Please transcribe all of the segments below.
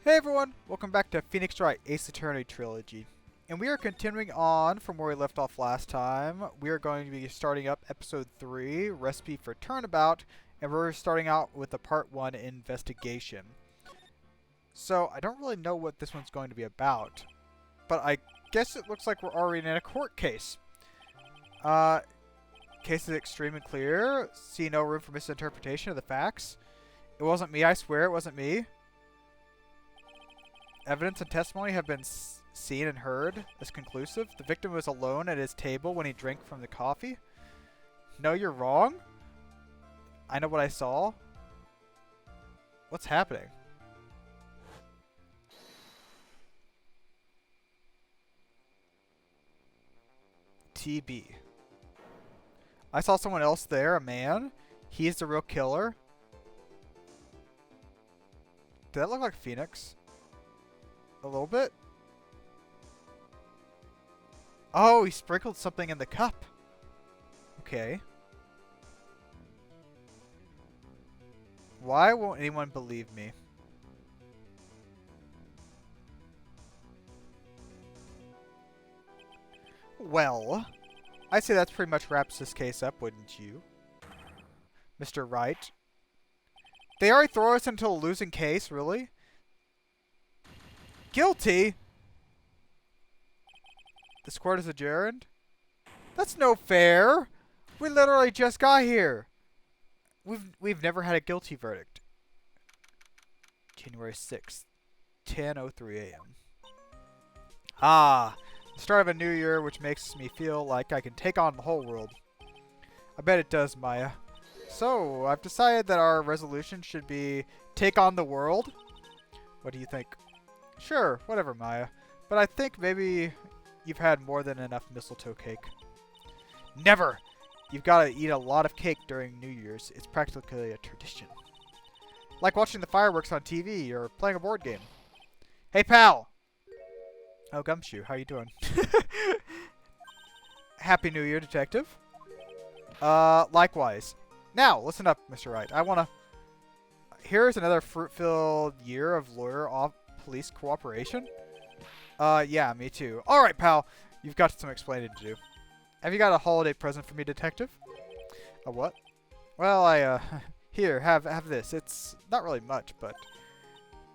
Hey everyone, welcome back to Phoenix Wright Ace Attorney Trilogy. And we are continuing on from where we left off last time. We are going to be starting up episode 3, Recipe for Turnabout, and we're starting out with the part 1 investigation. So I don't really know what this one's going to be about, but I guess it looks like we're already in a court case. Case is extremely clear. See no room for misinterpretation of the facts. It wasn't me, I swear it wasn't me. Evidence and testimony have been seen and heard as conclusive. The victim was alone at his table when he drank from the coffee. No, you're wrong. I know what I saw. What's happening? TB. I saw someone else there, a man. He is the real killer. Did that look like Phoenix? A little bit? Oh, he sprinkled something in the cup. Okay. Why won't anyone believe me? Well, I'd say that's pretty much wraps this case up, wouldn't you? Mr. Wright? They already throw us into a losing case, really? Guilty? This court is adjourned? That's no fair! We literally just got here! We've never had a guilty verdict. January 6th, 10:03 a.m. Ah, the start of a new year, which makes me feel like I can take on the whole world. I bet it does, Maya. So, I've decided that our resolution should be take on the world. What do you think? Sure, whatever, Maya. But I think maybe you've had more than enough mistletoe cake. Never! You've got to eat a lot of cake during New Year's. It's practically a tradition. Like watching the fireworks on TV or playing a board game. Hey, pal! Oh, Gumshoe, how you doing? Happy New Year, Detective. Likewise. Now, listen up, Mr. Wright. Here's another fruit-filled year of lawyer-police cooperation. Yeah, me too. Alright, pal. You've got some explaining to do. Have you got a holiday present for me, Detective? A what? Well, here, have this. It's not really much, but...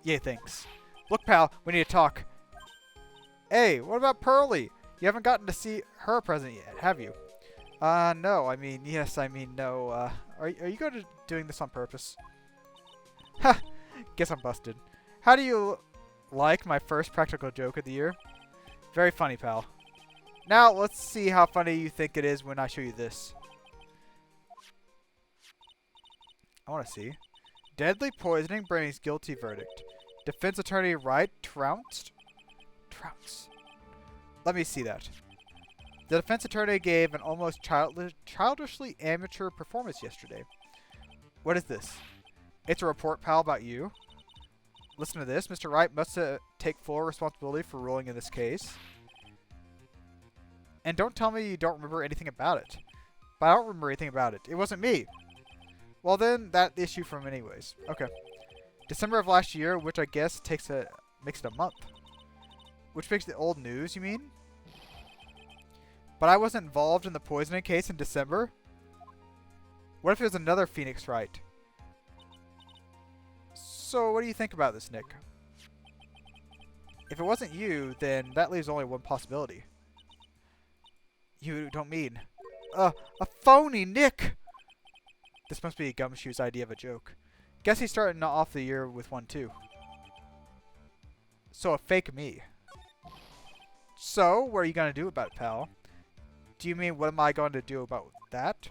yeah, thanks. Look, pal, we need to talk. Hey, what about Pearlie? You haven't gotten to see her present yet, have you? No, I mean, yes, I mean, no, are you doing this on purpose? Ha! Guess I'm busted. How do you like my first practical joke of the year? Very funny, pal. Now, let's see how funny you think it is when I show you this. I want to see. Deadly poisoning brings guilty verdict. Defense attorney Wright trounced? Trounce. Let me see that. The defense attorney gave an almost childishly amateur performance yesterday. What is this? It's a report, pal, about you. Listen to this. Mr. Wright must take full responsibility for ruling in this case. And don't tell me you don't remember anything about it. But I don't remember anything about it. It wasn't me. Well, then, that issue from anyways. Okay. December of last year, which I guess makes it a month. Which makes it old news, you mean? But I wasn't involved in the poisoning case in December? What if it was another Phoenix Wright? So, what do you think about this, Nick? If it wasn't you, then that leaves only one possibility. You don't mean... a phony, Nick! This must be Gumshoe's idea of a joke. Guess he's starting off the year with one, too. So, a fake me. So, what are you going to do about it, pal? Do you mean, what am I going to do about that?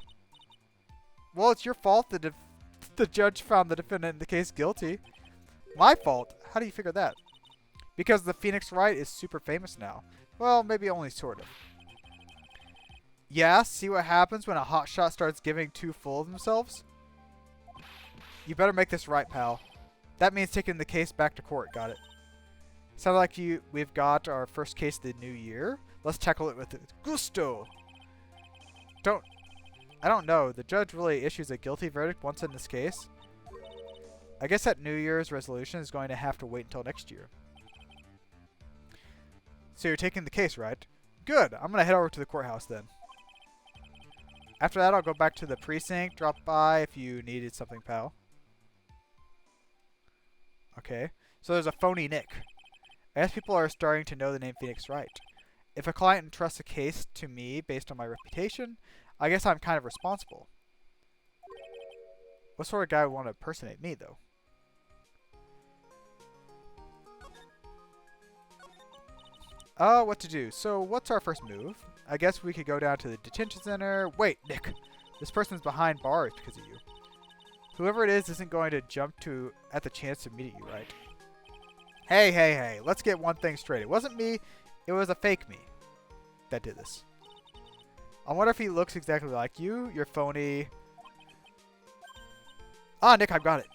Well, it's your fault that the judge found the defendant in the case guilty. My fault? How do you figure that? Because the Phoenix Wright is super famous now. Well, maybe only sort of. Yeah, see what happens when a hotshot starts giving too full of themselves? You better make this right, pal. That means taking the case back to court, got it? Sounds like we've got our first case of the new year. Let's tackle it with gusto. I don't know. The judge really issues a guilty verdict once in this case. I guess that New Year's resolution is going to have to wait until next year. So you're taking the case, right? Good. I'm going to head over to the courthouse then. After that, I'll go back to the precinct. Drop by if you needed something, pal. Okay. So there's a phony Nick. I guess people are starting to know the name Phoenix Wright. If a client entrusts a case to me based on my reputation, I guess I'm kind of responsible. What sort of guy would want to impersonate me, though? What to do? So, what's our first move? I guess we could go down to the detention center. Wait, Nick! This person's behind bars because of you. Whoever it is isn't going to jump at the chance to meet you, right? Hey, let's get one thing straight. It wasn't me, it was a fake me that did this. I wonder if he looks exactly like you. You're phony. Ah, Nick, I've got it.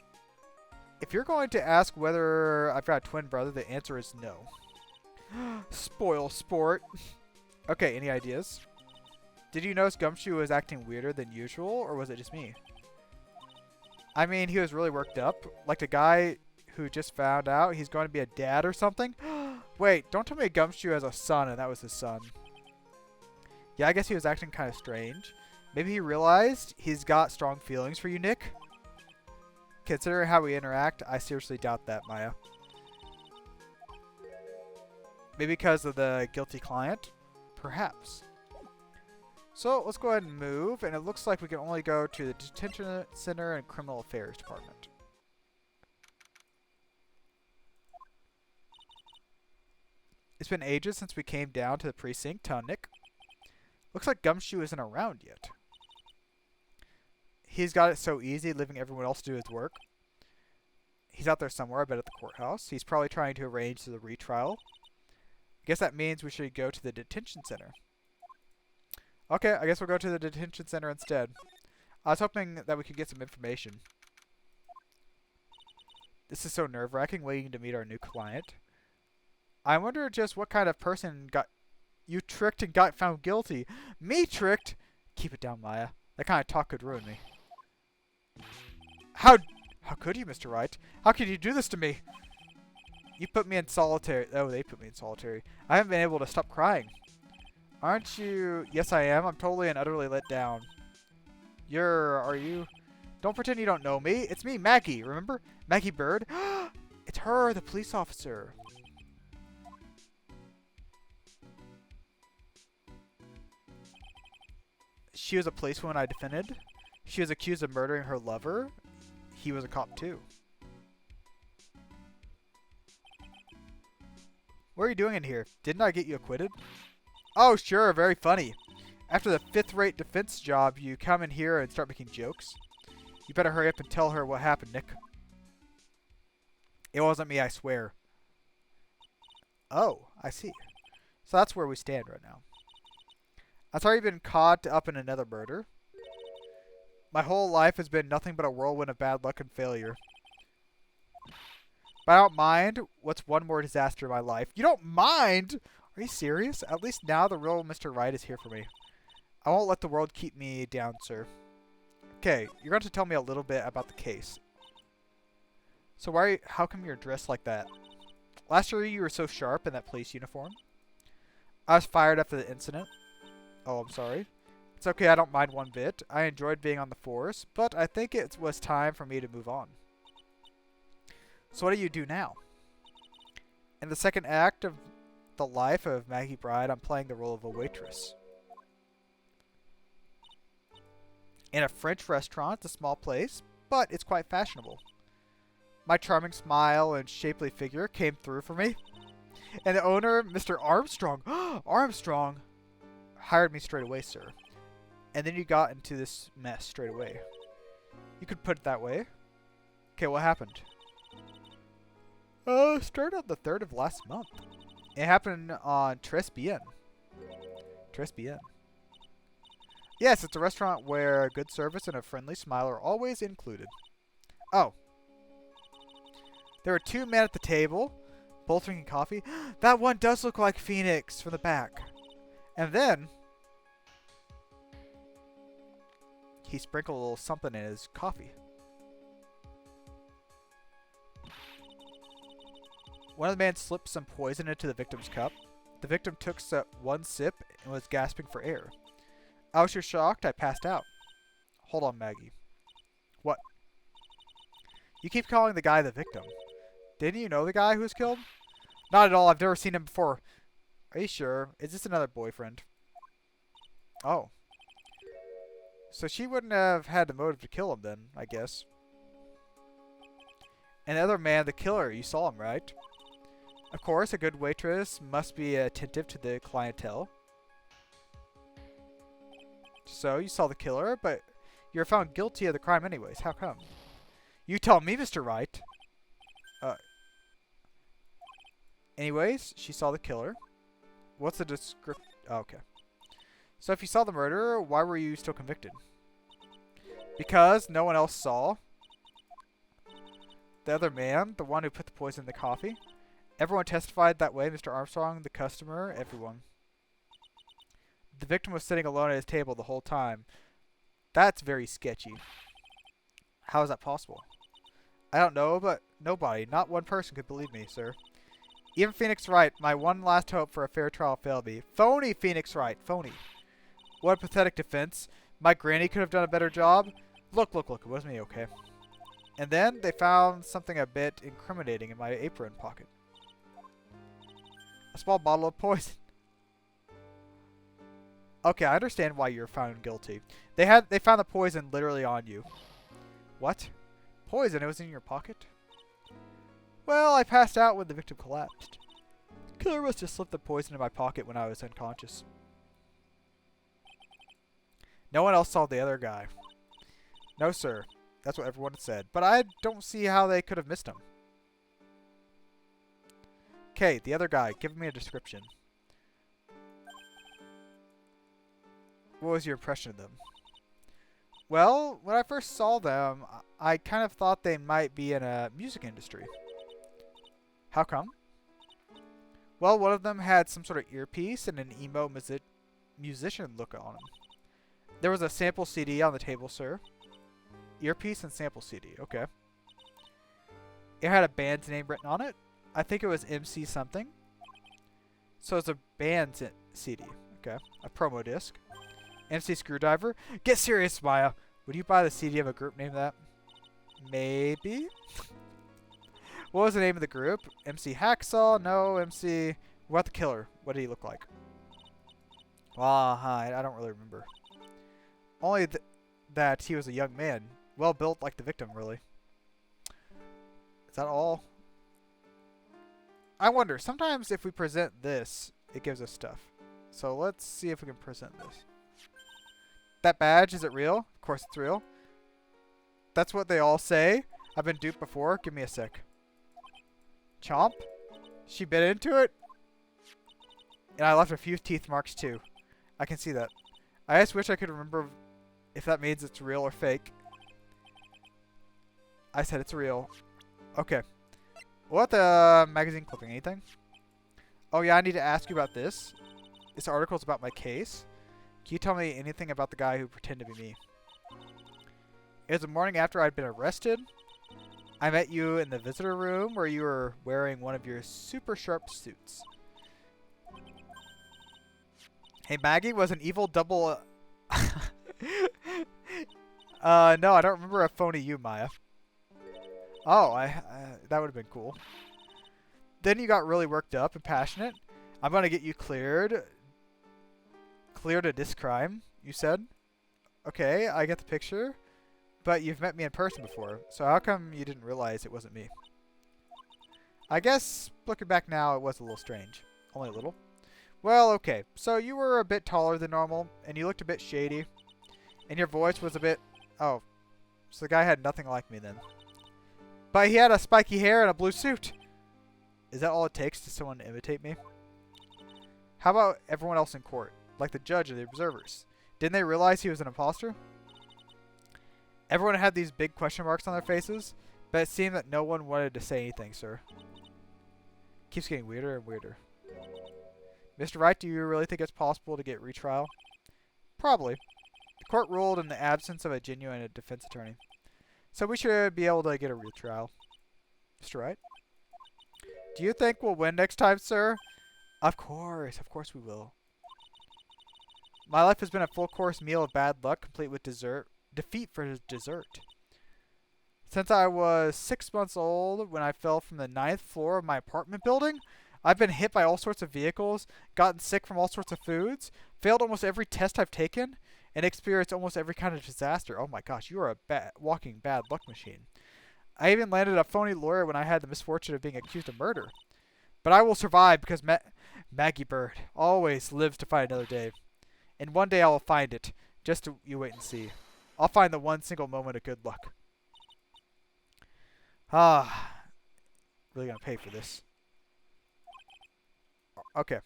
If you're going to ask whether I've got a twin brother, the answer is no. Spoil sport. Okay, any ideas? Did you notice Gumshoe was acting weirder than usual, or was it just me? I mean, he was really worked up. Like the guy who just found out he's going to be a dad or something. Wait, don't tell me Gumshoe has a son and that was his son. Yeah, I guess he was acting kind of strange. Maybe he realized he's got strong feelings for you, Nick? Considering how we interact, I seriously doubt that, Maya. Maybe because of the guilty client? Perhaps. So, let's go ahead and move, and it looks like we can only go to the detention center and criminal affairs department. It's been ages since we came down to the precinct, huh, Nick? Looks like Gumshoe isn't around yet. He's got it so easy, leaving everyone else to do his work. He's out there somewhere, I bet at the courthouse. He's probably trying to arrange the retrial. I guess that means we should go to the detention center. Okay, I guess we'll go to the detention center instead. I was hoping that we could get some information. This is so nerve-wracking, waiting to meet our new client. I wonder just what kind of person got you tricked and got found guilty. Me tricked? Keep it down, Maya. That kind of talk could ruin me. How could you, Mr. Wright? How could you do this to me? You put me in solitary. Oh, they put me in solitary. I haven't been able to stop crying. Aren't you? Yes, I am. I'm totally and utterly let down. Are you? Don't pretend you don't know me. It's me, Maggie. Remember? Maggie Bird? It's her, the police officer. She was a policewoman I defended. She was accused of murdering her lover. He was a cop too. What are you doing in here? Didn't I get you acquitted? Oh, sure, very funny. After the fifth-rate defense job, you come in here and start making jokes. You better hurry up and tell her what happened, Nick. It wasn't me, I swear. Oh, I see. So that's where we stand right now. I'm sorry you've been caught up in another murder. My whole life has been nothing but a whirlwind of bad luck and failure. But I don't mind. What's one more disaster in my life? You don't mind? Are you serious? At least now the real Mr. Wright is here for me. I won't let the world keep me down, sir. Okay, you're going to tell me a little bit about the case. So how come you're dressed like that? Last year you were so sharp in that police uniform. I was fired after the incident. Oh, I'm sorry. It's okay, I don't mind one bit. I enjoyed being on the force, but I think it was time for me to move on. So what do you do now? In the second act of the life of Maggie Bride, I'm playing the role of a waitress. In a French restaurant, it's a small place, but it's quite fashionable. My charming smile and shapely figure came through for me. And the owner, Mr. Armstrong, Armstrong, hired me straight away, sir. And then you got into this mess straight away. You could put it that way. Okay, what happened? Started on the 3rd of last month. It happened on Tres Bien. Tres Bien. Yes, it's a restaurant where good service and a friendly smile are always included. Oh. There were 2 men at the table, both drinking coffee. That one does look like Phoenix from the back. And then he sprinkled a little something in his coffee. One of the men slipped some poison into the victim's cup. The victim took one sip and was gasping for air. I was so shocked I passed out. Hold on, Maggie. What? You keep calling the guy the victim. Didn't you know the guy who was killed? Not at all. I've never seen him before. Are you sure? Is this another boyfriend? Oh. So she wouldn't have had the motive to kill him then, I guess. And the other man, the killer, you saw him, right? Of course, a good waitress must be attentive to the clientele. So, you saw the killer, but you were found guilty of the crime anyways. How come? You tell me, Mr. Wright. Anyways, she saw the killer. What's the description? Oh, okay. So if you saw the murderer, why were you still convicted? Because no one else saw. The other man, the one who put the poison in the coffee. Everyone testified that way, Mr. Armstrong, the customer, everyone. The victim was sitting alone at his table the whole time. That's very sketchy. How is that possible? I don't know, but nobody, not one person could believe me, sir. Even Phoenix Wright, my one last hope for a fair trial, failed me. Phony, Phoenix Wright, phony. What a pathetic defense. My granny could have done a better job. Look, it was me, okay? And then they found something a bit incriminating in my apron pocket. A small bottle of poison. Okay, I understand why you're found guilty. They found the poison literally on you. What? Poison? It was in your pocket? Well, I passed out when the victim collapsed. The killer must have slipped the poison in my pocket when I was unconscious. No one else saw the other guy. No, sir. That's what everyone said. But I don't see how they could have missed him. Okay, the other guy. Give me a description. What was your impression of them? Well, when I first saw them, I kind of thought they might be in a music industry. How come? Well, one of them had some sort of earpiece and an emo musician look on him. There was a sample CD on the table, sir. Earpiece and sample CD, okay. It had a band's name written on it. I think it was MC something. So it's a band's CD, okay. A promo disc. MC Screwdriver. Get serious, Maya. Would you buy the CD of a group named that? Maybe. What was the name of the group? MC Hacksaw? No, MC... What about the killer? What did he look like? I don't really remember. Only that he was a young man. Well built like the victim, really. Is that all? I wonder, sometimes if we present this, it gives us stuff. So let's see if we can present this. That badge, is it real? Of course it's real. That's what they all say. I've been duped before. Give me a sec. Chomp? She bit into it? And I left a few teeth marks too. I can see that. I just wish I could remember if that means it's real or fake. I said it's real. Okay. What the magazine clipping? Anything? Oh yeah, I need to ask you about this. This article's about my case. Can you tell me anything about the guy who pretended to be me? It was the morning after I'd been arrested. I met you in the visitor room where you were wearing one of your super sharp suits. Hey, Maggie was an evil double... no, I don't remember a phony you, Maya. Oh, that would have been cool. Then you got really worked up and passionate. I'm going to get you cleared. Cleared of this crime, you said. Okay, I get the picture. But you've met me in person before, so how come you didn't realize it wasn't me? I guess, looking back now, it was a little strange. Only a little. Well, okay. So you were a bit taller than normal, and you looked a bit shady. And your voice was a bit... Oh. So the guy had nothing like me then. But he had a spiky hair and a blue suit. Is that all it takes to someone to imitate me? How about everyone else in court? Like the judge or the observers? Didn't they realize he was an imposter? Everyone had these big question marks on their faces, but it seemed that no one wanted to say anything, sir. Keeps getting weirder and weirder. Mr. Wright, do you really think it's possible to get retrial? Probably. The court ruled in the absence of a genuine defense attorney. So we should be able to get a retrial. Mr. Wright? Do you think we'll win next time, sir? Of course we will. My life has been a full-course meal of bad luck, complete with defeat for dessert. Since I was 6 months old when I fell from the 9th floor of my apartment building, I've been hit by all sorts of vehicles, gotten sick from all sorts of foods, failed almost every test I've taken, and experienced almost every kind of disaster. Oh my gosh, you are a walking bad luck machine. I even landed a phony lawyer when I had the misfortune of being accused of murder. But I will survive because Maggie Bird always lives to fight another day. And one day I will find it. You wait and see. I'll find the one single moment of good luck. Really gonna pay for this. Okay.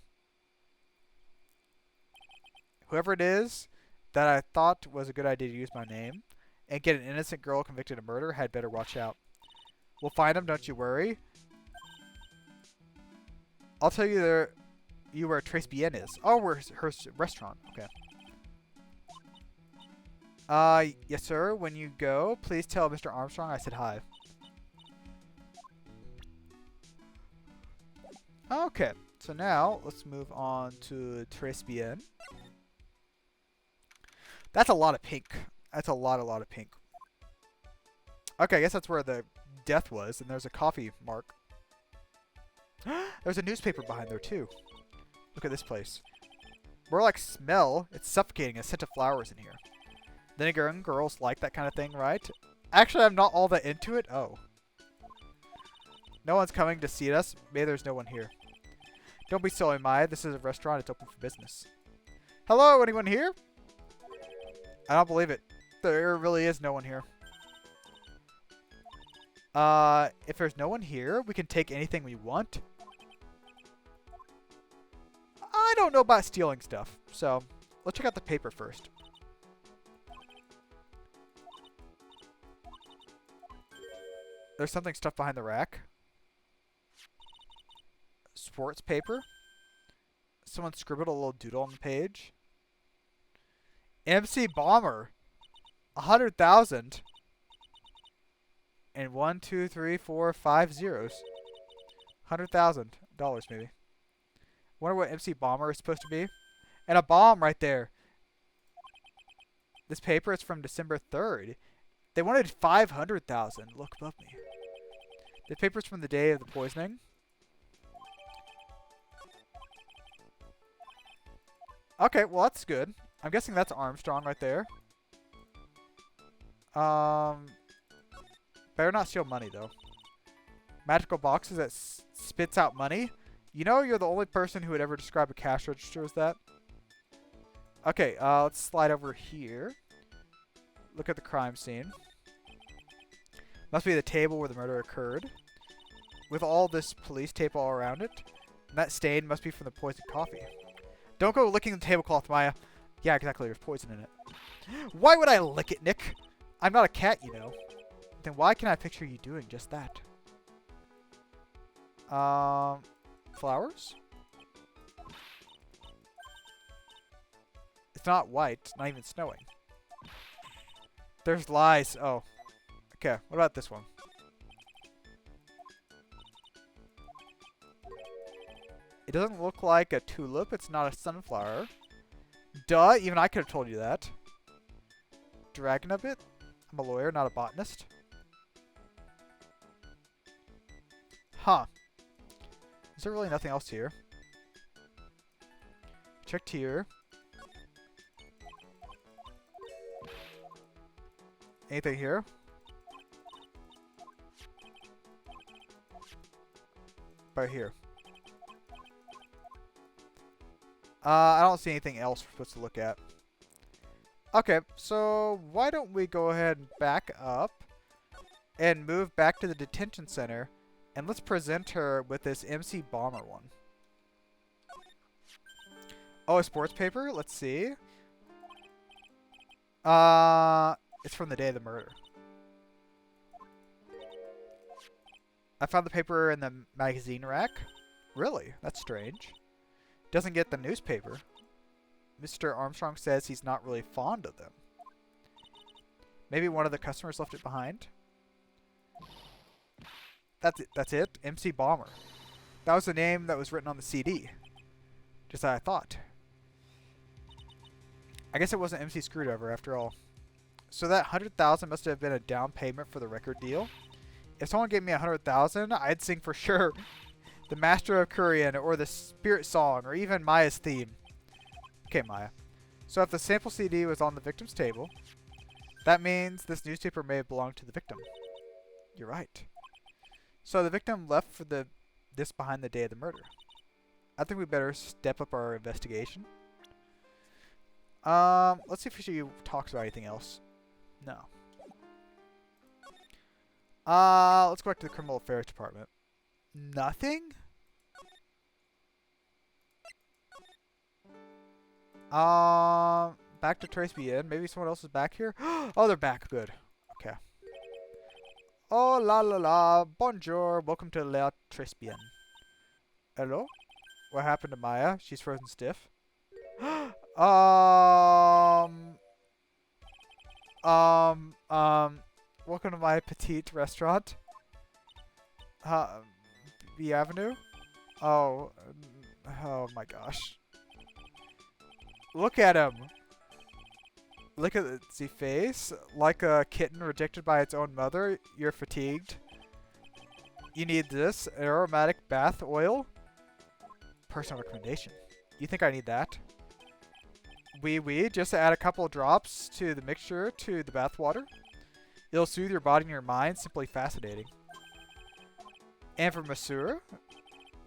Whoever it is that I thought was a good idea to use my name and get an innocent girl convicted of murder had better watch out. We'll find him, don't you worry. I'll tell you where Tribulations is. Oh, where her restaurant. Okay. Yes, sir. When you go, please tell Mr. Armstrong I said hi. Okay. So now, let's move on to Tribulations. That's a lot of pink. That's a lot of pink. Okay, I guess that's where the death was, and there's a coffee mark. There's a newspaper behind there, too. Look at this place. More like smell. It's suffocating. A scent of flowers in here. Then again, girls like that kind of thing, right? Actually, I'm not all that into it. Oh. No one's coming to see us. Maybe there's no one here. Don't be silly, Maya. This is a restaurant. It's open for business. Hello, anyone here? I don't believe it. There really is no one here. If there's no one here, we can take anything we want. I don't know about stealing stuff, so let's check out the paper first. There's something stuffed behind the rack. Sports paper. Someone scribbled a little doodle on the page. MC Bomber. 100,000. And 1, 2, 3, 4, 5 zeros. $100,000 maybe. Wonder what MC Bomber is supposed to be. And a bomb right there. This paper is from December 3rd. They wanted 500,000. Look above me. The paper's from the day of the poisoning. Okay, well that's good. I'm guessing that's Armstrong right there. Better not steal money though. Magical boxes that spits out money. You know you're the only person who would ever describe a cash register as that. Okay, let's slide over here. Look at the crime scene. Must be the table where the murder occurred. With all this police tape all around it. And that stain must be from the poisoned coffee. Don't go licking the tablecloth, Maya. Yeah, exactly. There's poison in it. Why would I lick it, Nick? I'm not a cat, you know. Then why can I picture you doing just that? Flowers? It's not white. It's not even snowing. There's lies. Oh. Okay, what about this one? It doesn't look like a tulip. It's not a sunflower. Duh, even I could have told you that. Dragging a bit? I'm a lawyer, not a botanist. Huh. Is there really nothing else here? Checked here. Anything here? Right here. I don't see anything else we're supposed to look at. Okay, so why don't we go ahead and back up and move back to the detention center, and let's present her with this MC Bomber one. Oh, a sports paper? Let's see. It's from the day of the murder. I found the paper in the magazine rack. Really? That's strange. Doesn't get the newspaper. Mr. Armstrong says he's not really fond of them. Maybe one of the customers left it behind. That's it. MC Bomber. That was the name that was written on the CD. Just as I thought. I guess it wasn't MC Screwdriver after all. So that 100,000 must have been a down payment for the record deal. If someone gave me 100,000, I'd sing for sure the Master of Korean or the Spirit Song or even Maya's theme. Okay, Maya. So if the sample CD was on the victim's table, that means this newspaper may have belonged to the victim. You're right. So the victim left for this behind the day of the murder. I think we better step up our investigation. Let's see if she talks about anything else. No. Let's go back to the criminal affairs department. Nothing? Back to Trace BN. Maybe someone else is back here. Oh, they're back. Good. Okay. Oh la la la. Bonjour. Welcome to La Trace BN. Hello? What happened to Maya? She's frozen stiff. Welcome to my petite restaurant. B Avenue? Oh my gosh. Look at him. Look at the face. Like a kitten rejected by its own mother. You're fatigued. You need this aromatic bath oil. Personal recommendation. You think I need that? Oui. Just add a couple of drops to the mixture to the bath water. It'll soothe your body and your mind. Simply fascinating. And for Monsieur,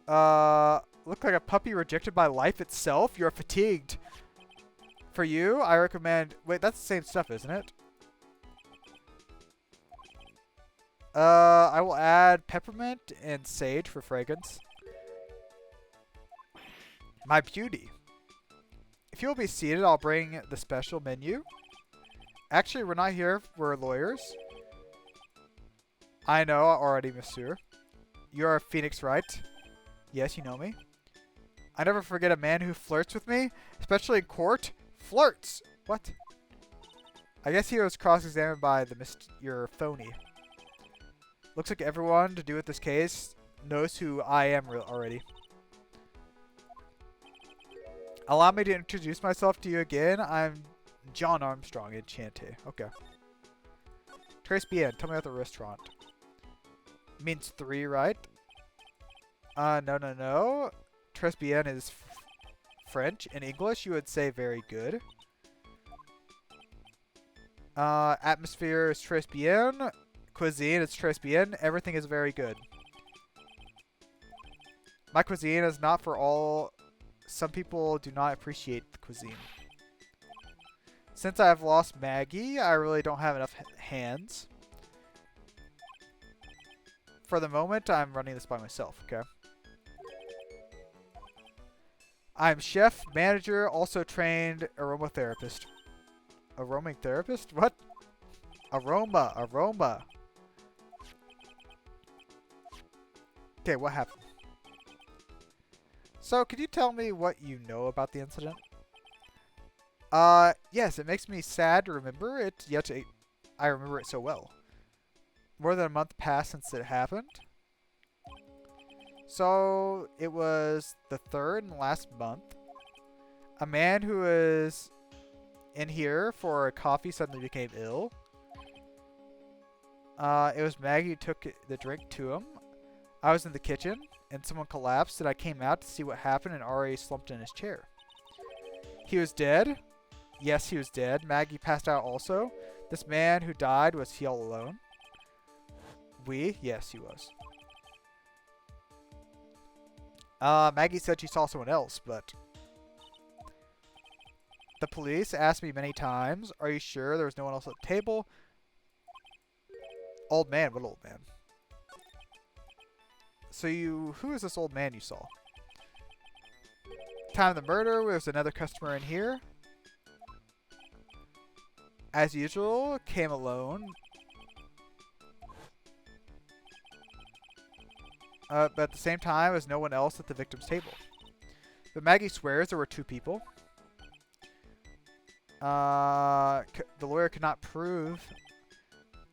look like a puppy rejected by life itself. You're fatigued. For you, I recommend... Wait, that's the same stuff, isn't it? I will add peppermint and sage for fragrance. My beauty. If you'll be seated, I'll bring the special menu. Actually, we're not here. We're lawyers. I know already, monsieur. You're Phoenix, Wright? Yes, you know me. I never forget a man who flirts with me, especially in court. Flirts! What? I guess he was cross-examined by your phony. Looks like everyone to do with this case knows who I am already. Allow me to introduce myself to you again. I'm John Armstrong, Enchante. Okay. Trace BN, tell me about the restaurant. Means 3, right? No. Trace BN is French. In English, you would say very good. Atmosphere is Trace BN. Cuisine is Trace BN. Everything is very good. My cuisine is not for all. Some people do not appreciate the cuisine. Since I have lost Maggie, I really don't have enough hands. For the moment, I'm running this by myself, okay? I'm chef, manager, also trained aromatherapist. Aromatherapist? What? Aroma. Okay, what happened? So, could you tell me what you know about the incident? Yes, it makes me sad to remember it, yet I remember it so well. More than a month passed since it happened. So, it was the 3rd and last month. A man who was in here for a coffee suddenly became ill. It was Maggie who took the drink to him. I was in the kitchen, and someone collapsed, and I came out to see what happened, and Ari slumped in his chair. He was dead. Yes, he was dead. Maggie passed out also. This man who died, was he all alone? Yes, he was. Maggie said she saw someone else, but... The police asked me many times, are you sure there was no one else at the table? Old man, what old man? So who is this old man you saw? Time of the murder, there was another customer in here. As usual, came alone. But at the same time, there was no one else at the victim's table. But Maggie swears there were 2 people. The lawyer could not prove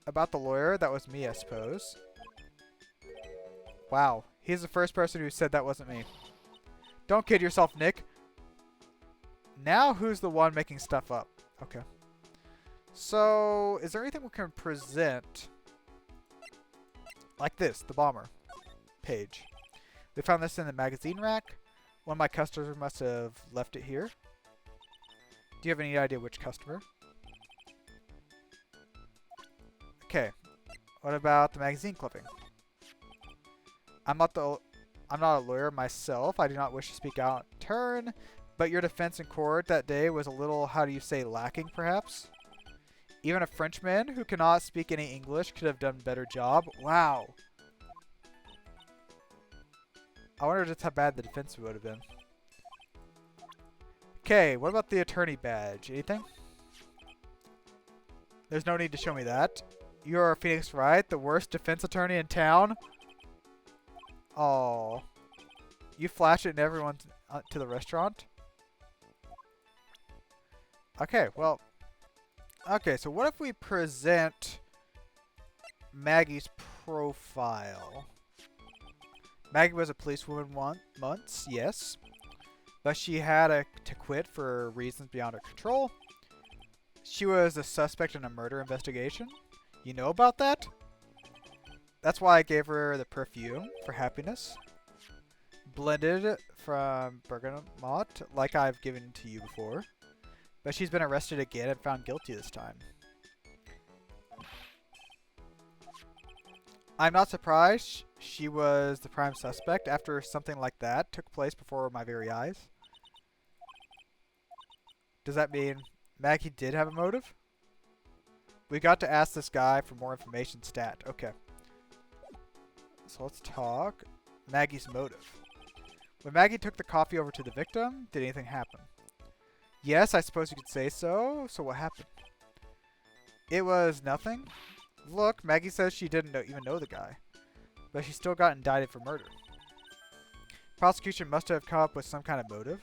about the lawyer. That was me, I suppose. Wow. He's the first person who said that wasn't me. Don't kid yourself, Nick. Now who's the one making stuff up? Okay. So, is there anything we can present? Like this, the bomber page. We found this in the magazine rack. One of my customers must have left it here. Do you have any idea which customer? Okay. What about the magazine clipping? I'm not a lawyer myself. I do not wish to speak out in turn, but your defense in court that day was a little, how do you say, lacking perhaps? Even a Frenchman who cannot speak any English could have done a better job. Wow. I wonder just how bad the defense would have been. Okay, what about the attorney badge? Anything? There's no need to show me that. You're Phoenix Wright, the worst defense attorney in town. Oh. You flash it and everyone to the restaurant? Okay, well. Okay, so what if we present Maggie's profile? Maggie was a policewoman once, yes. But she had to quit for reasons beyond her control. She was a suspect in a murder investigation. You know about that? That's why I gave her the perfume for happiness. Blended from bergamot, like I've given to you before. But she's been arrested again and found guilty this time. I'm not surprised she was the prime suspect after something like that took place before my very eyes. Does that mean Maggie did have a motive? We got to ask this guy for more information stat. Okay. So let's talk Maggie's motive. When Maggie took the coffee over to the victim, did anything happen? Yes, I suppose you could say so. So what happened? It was nothing. Look, Maggie says she didn't even know the guy. But she still got indicted for murder. Prosecution must have come up with some kind of motive.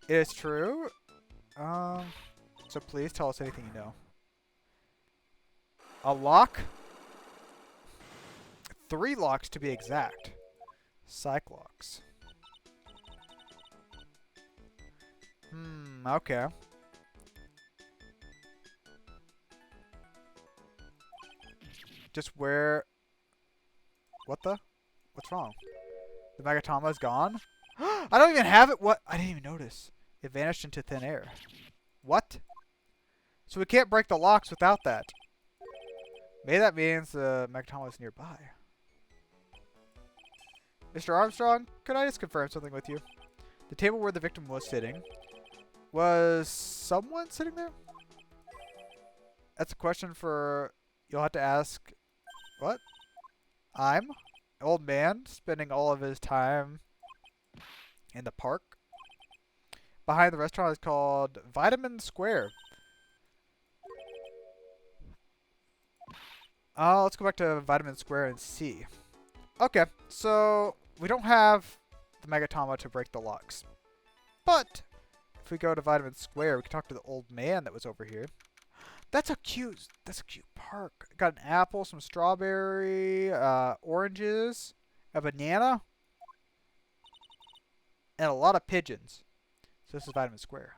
It is true. So please tell us anything you know. A lock? 3 locks to be exact. Psych locks. Okay. Just where... What the? What's wrong? The Magatama is gone? I don't even have it! What? I didn't even notice. It vanished into thin air. What? So we can't break the locks without that. Maybe that means the Magatama is nearby. Mr. Armstrong, could I just confirm something with you? The table where the victim was sitting. Was someone sitting there? That's a question for... You'll have to ask... What? I'm an old man spending all of his time in the park. Behind the restaurant is called Vitamin Square. Let's go back to Vitamin Square and see. Okay, so we don't have the Magatama to break the locks. But if we go to Vitamin Square, we can talk to the old man that was over here. That's a cute park. Got an apple, some strawberry, oranges, a banana, and a lot of pigeons. So this is Vitamin Square.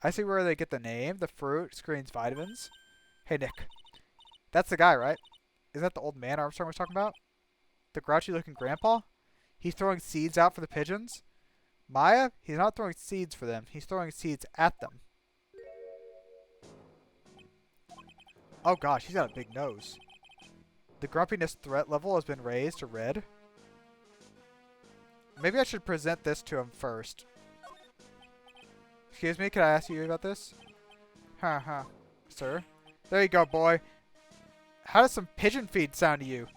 I see where they get the name. The fruit screens vitamins. Hey, Nick. That's the guy, right? Is that the old man Armstrong was talking about? The grouchy-looking grandpa? He's throwing seeds out for the pigeons? Maya, he's not throwing seeds for them. He's throwing seeds at them. Oh gosh, he's got a big nose. The grumpiness threat level has been raised to red. Maybe I should present this to him first. Excuse me, can I ask you about this? Sir? There you go, boy. How does some pigeon feed sound to you?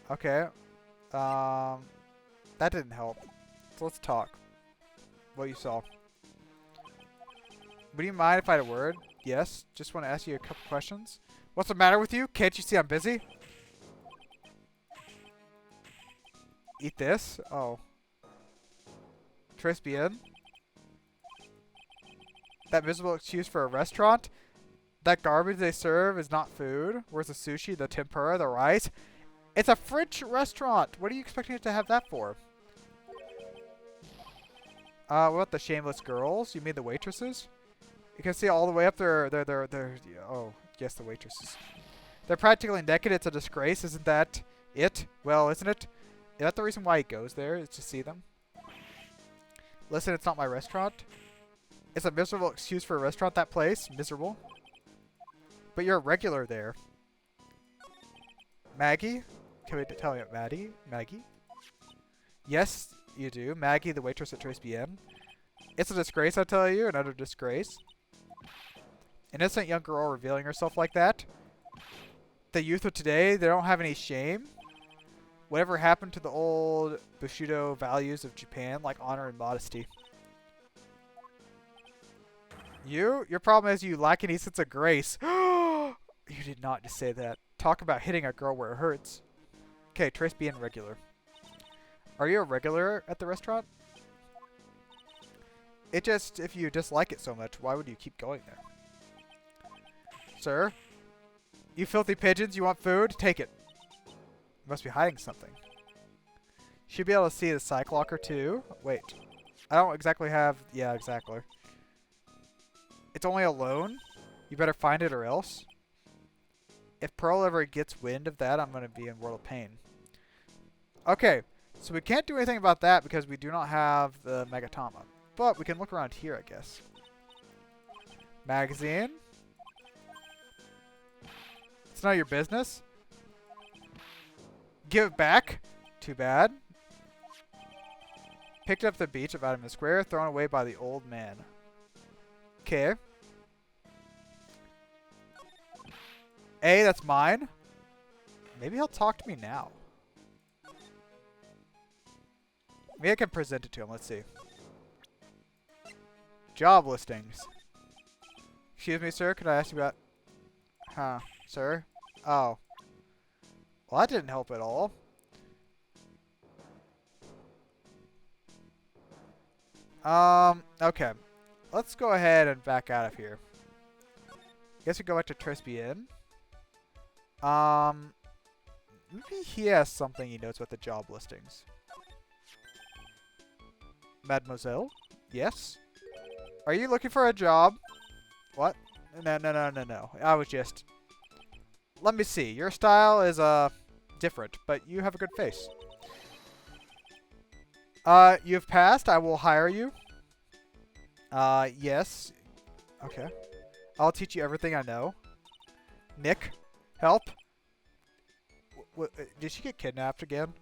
Okay. That didn't help. So let's talk. What you saw. Would you mind if I had a word? Yes. Just want to ask you a couple questions. What's the matter with you? Can't you see I'm busy? Eat this? Oh. Tres bien? That miserable excuse for a restaurant? That garbage they serve is not food. Where's the sushi, the tempura, the rice? It's a French restaurant. What are you expecting it to have that for? What about the shameless girls? You mean the waitresses? You can see all the way up there. Oh, yes, the waitresses. They're practically naked. It's a disgrace. Isn't that it? Well, isn't it? Is that the reason why he goes there? Is to see them? Listen, it's not my restaurant. It's a miserable excuse for a restaurant, that place. Miserable. But you're a regular there. Maggie? Can we tell me about Maddie? Maggie? Yes, you do. Maggie, the waitress at Tribulations. It's a disgrace, I tell you. An utter disgrace. An innocent young girl revealing herself like that. The youth of today, they don't have any shame. Whatever happened to the old Bushido values of Japan, like honor and modesty? Your problem is you lack any sense of grace. You did not just say that. Talk about hitting a girl where it hurts. Okay, Trace being regular. Are you a regular at the restaurant? If you dislike it so much, why would you keep going there? Sir? You filthy pigeons, you want food? Take it. You must be hiding something. Should be able to see the psych locker too. Wait. I don't exactly have... Yeah, exactly. It's only alone? You better find it or else. If Pearl ever gets wind of that, I'm going to be in world of pain. Okay. So we can't do anything about that because we do not have the Megatama. But we can look around here, I guess. Magazine. It's not your business. Give it back. Too bad. Picked up the beach of Vitamin Square, thrown away by the old man. Okay. A, that's mine. Maybe he'll talk to me now. Maybe I can present it to him. Let's see. Job listings. Excuse me, sir. Could I ask you about... Huh. Sir? Oh. Well, that didn't help at all. Okay. Let's go ahead and back out of here. Guess we go back to Tribulations. Maybe he has something he knows about the job listings. Mademoiselle? Yes? Are you looking for a job? What? No. I was just... Let me see. Your style is, different, but you have a good face. You've passed. I will hire you. Yes. Okay. I'll teach you everything I know. Nick, help. Did she get kidnapped again?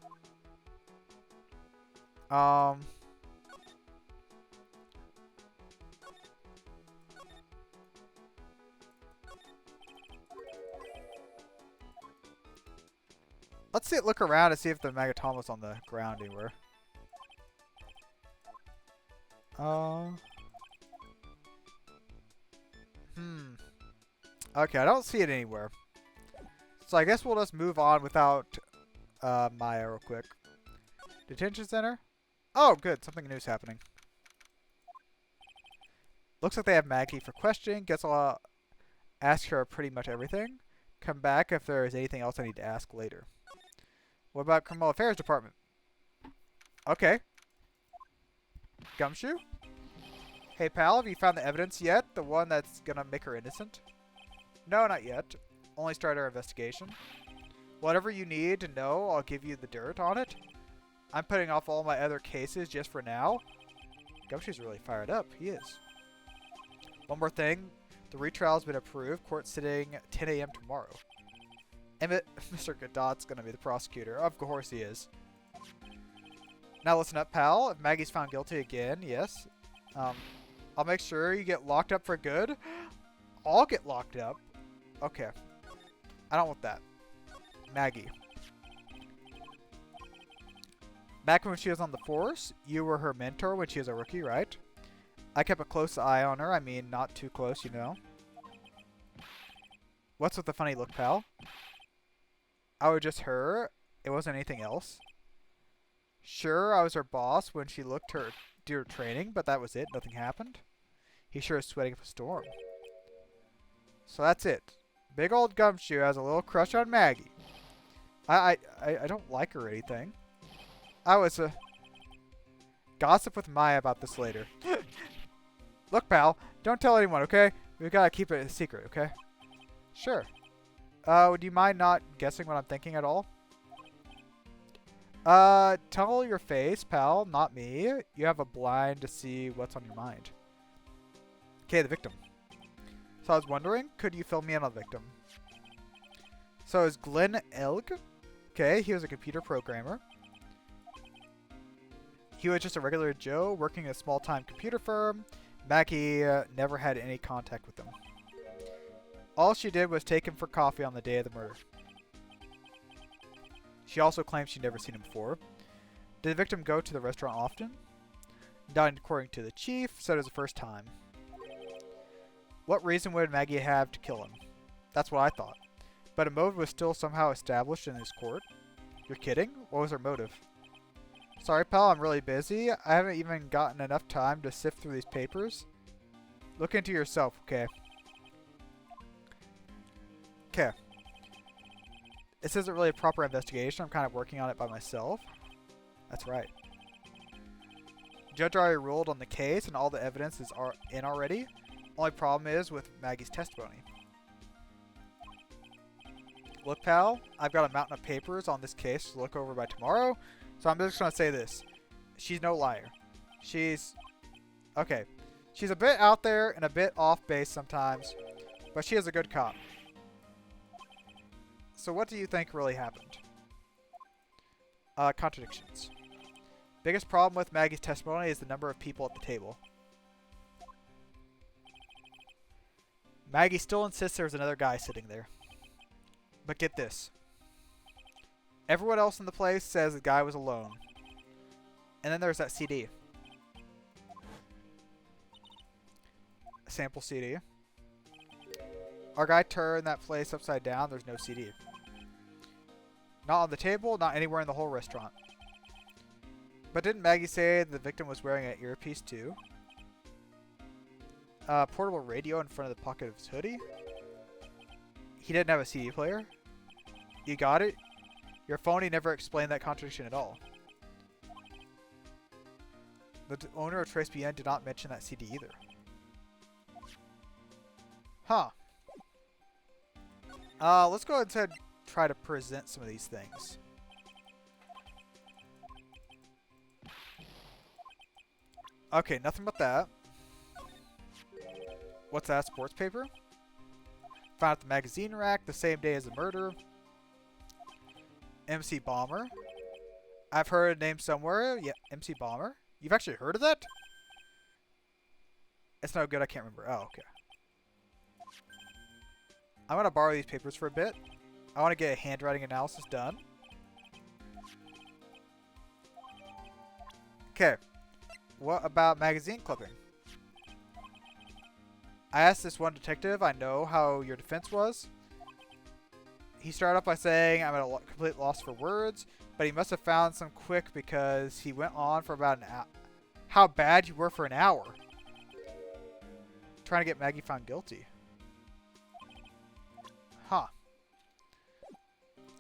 Let's see it. Look around and see if the Magatama's on the ground anywhere. Okay, I don't see it anywhere. So I guess we'll just move on without Maya real quick. Detention center? Oh, good. Something new's happening. Looks like they have Maggie for questioning. Guess I'll ask her pretty much everything. Come back if there is anything else I need to ask later. What about Criminal Affairs Department? Okay. Gumshoe? Hey, pal, have you found the evidence yet? The one that's gonna make her innocent? No, not yet. Only started our investigation. Whatever you need to know, I'll give you the dirt on it. I'm putting off all my other cases just for now. Gumshoe's really fired up. He is. One more thing. The retrial's been approved. Court sitting 10 a.m. tomorrow. Emmett, Mr. Godot's gonna be the prosecutor. Of course he is. Now listen up, pal. If Maggie's found guilty again, yes. I'll make sure you get locked up for good. I'll get locked up. Okay. I don't want that. Maggie. Back when she was on the force, you were her mentor when she was a rookie, right? I kept a close eye on her. I mean, not too close, you know. What's with the funny look, pal? I was just her. It wasn't anything else. Sure, I was her boss when she looked her do her training, but that was it. Nothing happened. He sure is sweating up a storm. So that's it. Big old Gumshoe has a little crush on Maggie. I don't like her or anything. I was gossip with Maya about this later. Look, pal, don't tell anyone, okay? We've got to keep it a secret, okay? Sure. Would you mind not guessing what I'm thinking at all? Tell your face, pal, not me. You have a blind to see what's on your mind. Okay, the victim. So I was wondering, could you fill me in on the victim? So is Glenn Elg? Okay, he was a computer programmer. He was just a regular Joe working at a small-time computer firm. Maggie never had any contact with him. All she did was take him for coffee on the day of the murder. She also claims she'd never seen him before. Did the victim go to the restaurant often? Not according to the chief, so it was the first time. What reason would Maggie have to kill him? That's what I thought. But a motive was still somehow established in his court. You're kidding? What was her motive? Sorry, pal, I'm really busy. I haven't even gotten enough time to sift through these papers. Look into yourself, okay? Okay. This isn't really a proper investigation. I'm kind of working on it by myself. That's right. Judge already ruled on the case and all the evidence is in already. Only problem is with Maggie's testimony. Look, pal, I've got a mountain of papers on this case to look over by tomorrow, so I'm just going to say this. She's no liar. Okay. She's a bit out there and a bit off base sometimes, but she is a good cop. So what do you think really happened? Contradictions. Biggest problem with Maggie's testimony is the number of people at the table. Maggie still insists there was another guy sitting there. But get this. Everyone else in the place says the guy was alone. And then there's that CD. A sample CD. Our guy turned that place upside down. There's no CD. Not on the table, not anywhere in the whole restaurant. But didn't Maggie say the victim was wearing an earpiece too? Portable radio in front of the pocket of his hoodie. He didn't have a CD player. You got it? Your phony never explained that contradiction at all. The owner of Tribulations did not mention that CD either. Huh. Let's go ahead and try to present some of these things. Okay, nothing but that. What's that? Sports paper? Found at the magazine rack the same day as the murder. MC Bomber. I've heard a name somewhere. Yeah, MC Bomber. You've actually heard of that? It's no good. I can't remember. Oh, okay. I'm going to borrow these papers for a bit. I want to get a handwriting analysis done. Okay. What about magazine clipping? I asked this one detective I know how your defense was. He started off by saying, I'm at a complete loss for words, but he must have found some quick because he went on for about an hour. How bad you were for an hour. Trying to get Maggie found guilty. Huh.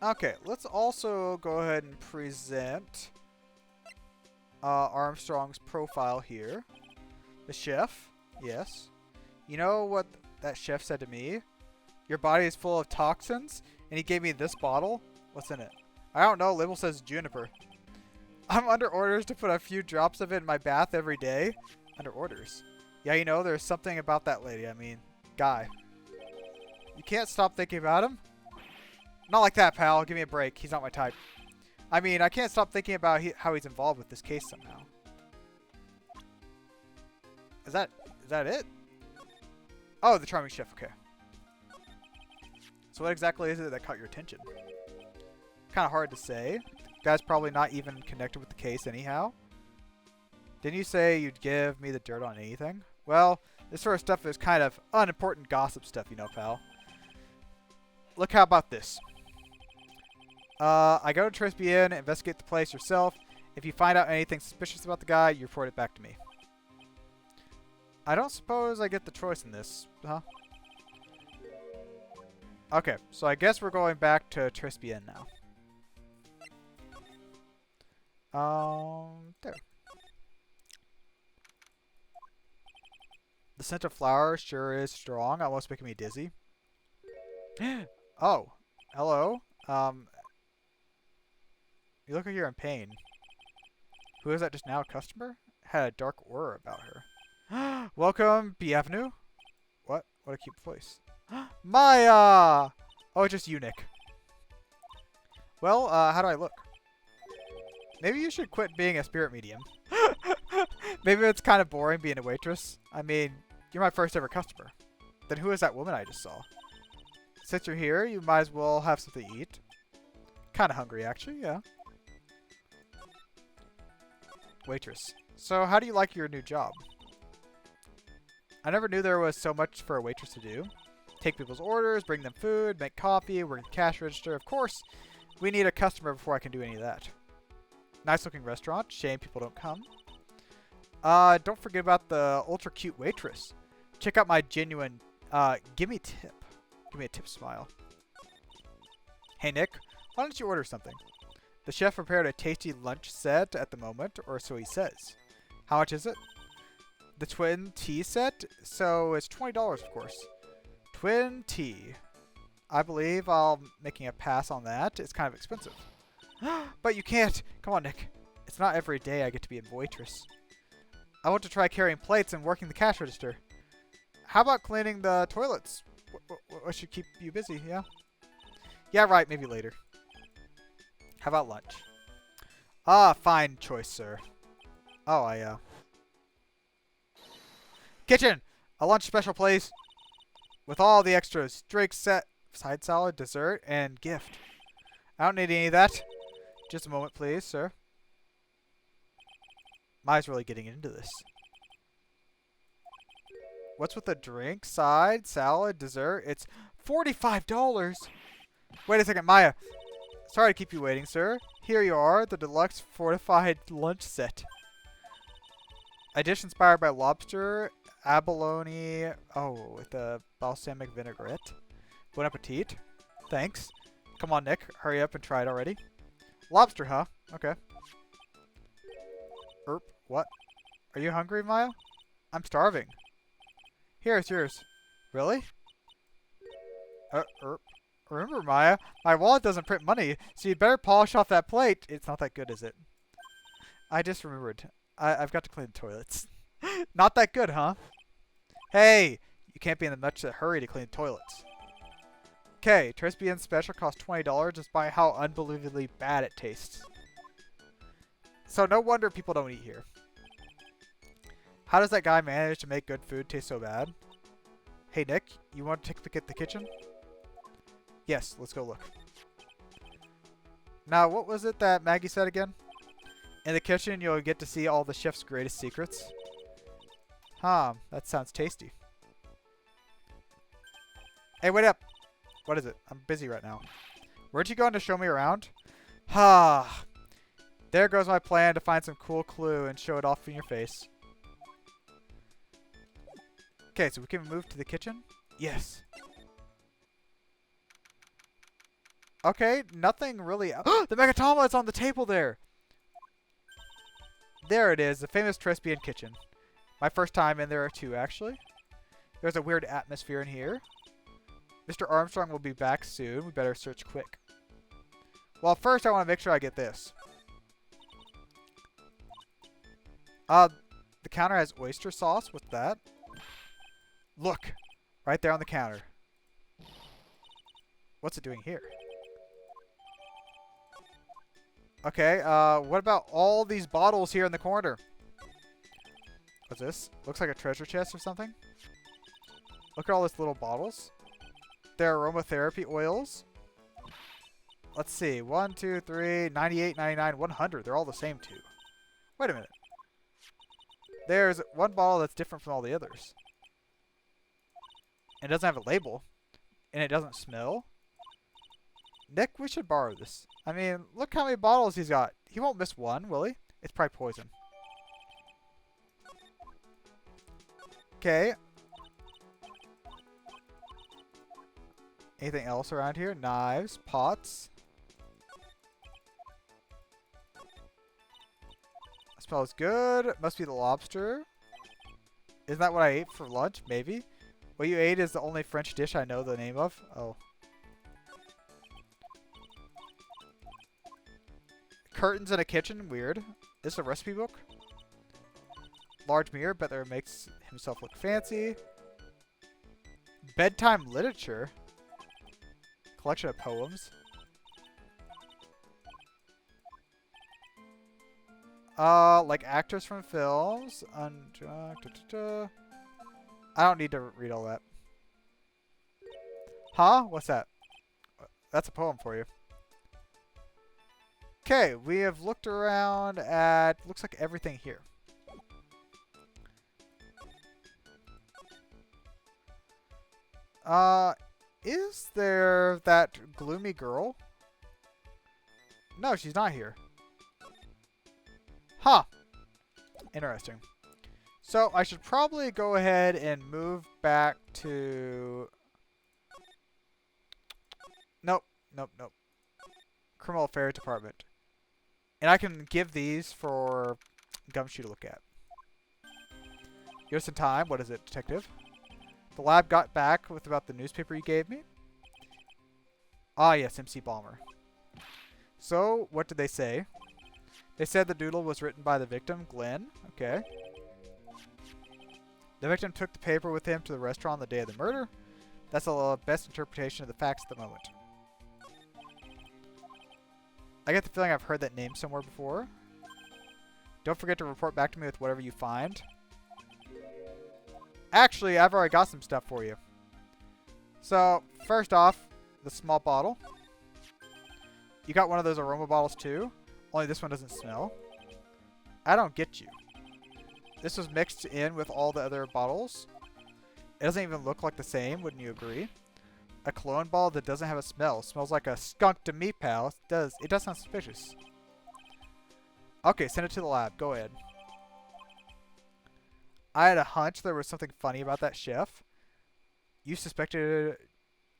Okay, let's also go ahead and present Armstrong's profile here. The chef, yes. You know what that chef said to me? Your body is full of toxins, and he gave me this bottle. What's in it? I don't know. Label says juniper. I'm under orders to put a few drops of it in my bath every day. Under orders. Yeah, you know, there's something about that lady. I mean, guy. You can't stop thinking about him? Not like that, pal. Give me a break. He's not my type. I mean, I can't stop thinking about how he's involved with this case somehow. Is that it? Oh, the charming chef. Okay. So what exactly is it that caught your attention? Kind of hard to say. The guy's probably not even connected with the case anyhow. Didn't you say you'd give me the dirt on anything? Well, this sort of stuff is kind of unimportant gossip stuff, you know, pal. Look, how about this? I go to Tribulations, investigate the place yourself. If you find out anything suspicious about the guy, you report it back to me. I don't suppose I get the choice in this, huh? Okay, so I guess we're going back to Tribulations now. There. The scent of flowers sure is strong, almost making me dizzy. Oh, hello. You look like you're in pain. Who is that just now? A customer? Had a dark aura about her. Welcome, Bienvenue. What? What a cute voice. Maya! Oh, it's just you, Nick. Well, how do I look? Maybe you should quit being a spirit medium. Maybe it's kind of boring being a waitress. I mean, you're my first ever customer. Then who is that woman I just saw? Since you're here, you might as well have something to eat. Kind of hungry, actually, yeah. Waitress. So, how do you like your new job? I never knew there was so much for a waitress to do. Take people's orders, bring them food, make coffee, work the cash register. Of course, we need a customer before I can do any of that. Nice looking restaurant. Shame people don't come. Don't forget about the ultra cute waitress. Check out my genuine, give me tip. Give me a tip smile. Hey Nick, why don't you order something? The chef prepared a tasty lunch set at the moment, or so he says. How much is it? The twin tea set? So it's $20, of course. Twin tea. I believe I'll making a pass on that. It's kind of expensive. But you can't. Come on, Nick. It's not every day I get to be a waitress. I want to try carrying plates and working the cash register. How about cleaning the toilets? What should keep you busy, yeah? Yeah, right. Maybe later. How about lunch? Ah, fine choice, sir. Oh, Kitchen! A lunch special, please. With all the extras. Drink set, side salad, dessert, and gift. I don't need any of that. Just a moment, please, sir. Maya's really getting into this. What's with the drink, side, salad, dessert? It's $45. Wait a second, Maya. Sorry to keep you waiting, sir. Here you are, the deluxe fortified lunch set. A dish inspired by lobster, abalone, with a balsamic vinaigrette. Bon appetit. Thanks. Come on, Nick. Hurry up and try it already. Lobster, huh? Okay. What? Are you hungry, Maya? I'm starving. Here, it's yours. Really? Remember, Maya, my wallet doesn't print money, so you'd better polish off that plate. It's not that good, is it? I just remembered. I've got to clean the toilets. Not that good, huh? Hey! You can't be in much of a hurry to clean toilets. Okay, Tribulations special costs $20 despite how unbelievably bad it tastes. So no wonder people don't eat here. How does that guy manage to make good food taste so bad? Hey Nick, you want to take a look at the kitchen? Yes, let's go look. Now, what was it that Maggie said again? In the kitchen, you'll get to see all the chef's greatest secrets. Huh, that sounds tasty. Hey, wait up! What is it? I'm busy right now. Weren't you going to show me around? Ha! There goes my plan to find some cool clue and show it off in your face. Okay, so we can move to the kitchen? Yes. Okay, nothing really... The Megatama is on the table there! There it is, the famous Trespian kitchen. My first time in there too, actually. There's a weird atmosphere in here. Mr. Armstrong will be back soon. We better search quick. Well, first I want to make sure I get this. The counter has oyster sauce. What's that? Look! Right there on the counter. What's it doing here? Okay, what about all these bottles here in the corner? What's this? Looks like a treasure chest or something. Look at all these little bottles. They're aromatherapy oils. Let's see. 1, 2, 3, 98, 99, 100. They're all the same too. Wait a minute. There's one bottle that's different from all the others. It doesn't have a label. And it doesn't smell. Nick, we should borrow this. I mean, look how many bottles he's got. He won't miss one, will he? It's probably poison. Okay. Anything else around here? Knives, pots. Smells good. Must be the lobster. Isn't that what I ate for lunch? Maybe. What you ate is the only French dish I know the name of. Oh. Curtains in a kitchen. Weird. Is this a recipe book? Large mirror. Bet there makes himself look fancy. Bedtime literature. Collection of poems. Like actors from films. I don't need to read all that. Huh? What's that? That's a poem for you. Okay, we have looked around at, looks like everything here. Is there that gloomy girl? No, she's not here. Huh. Interesting. So I should probably go ahead and move back to... Nope. Criminal Affairs Department. And I can give these for Gumshoe to look at. Give us some time. What is it, detective? The lab got back with about the newspaper you gave me. Ah, yes, MC Balmer. So, what did they say? They said the doodle was written by the victim, Glenn. Okay. The victim took the paper with him to the restaurant on the day of the murder. That's the best interpretation of the facts at the moment. I get the feeling I've heard that name somewhere before. Don't forget to report back to me with whatever you find. Actually, I've already got some stuff for you. So, first off, the small bottle. You got one of those aroma bottles too, only this one doesn't smell. I don't get you. This was mixed in with all the other bottles. It doesn't even look like the same, wouldn't you agree? A cologne bottle that doesn't have a smell. Smells like a skunk to me, pal. It does sound suspicious. Okay, send it to the lab. Go ahead. I had a hunch there was something funny about that chef. You suspected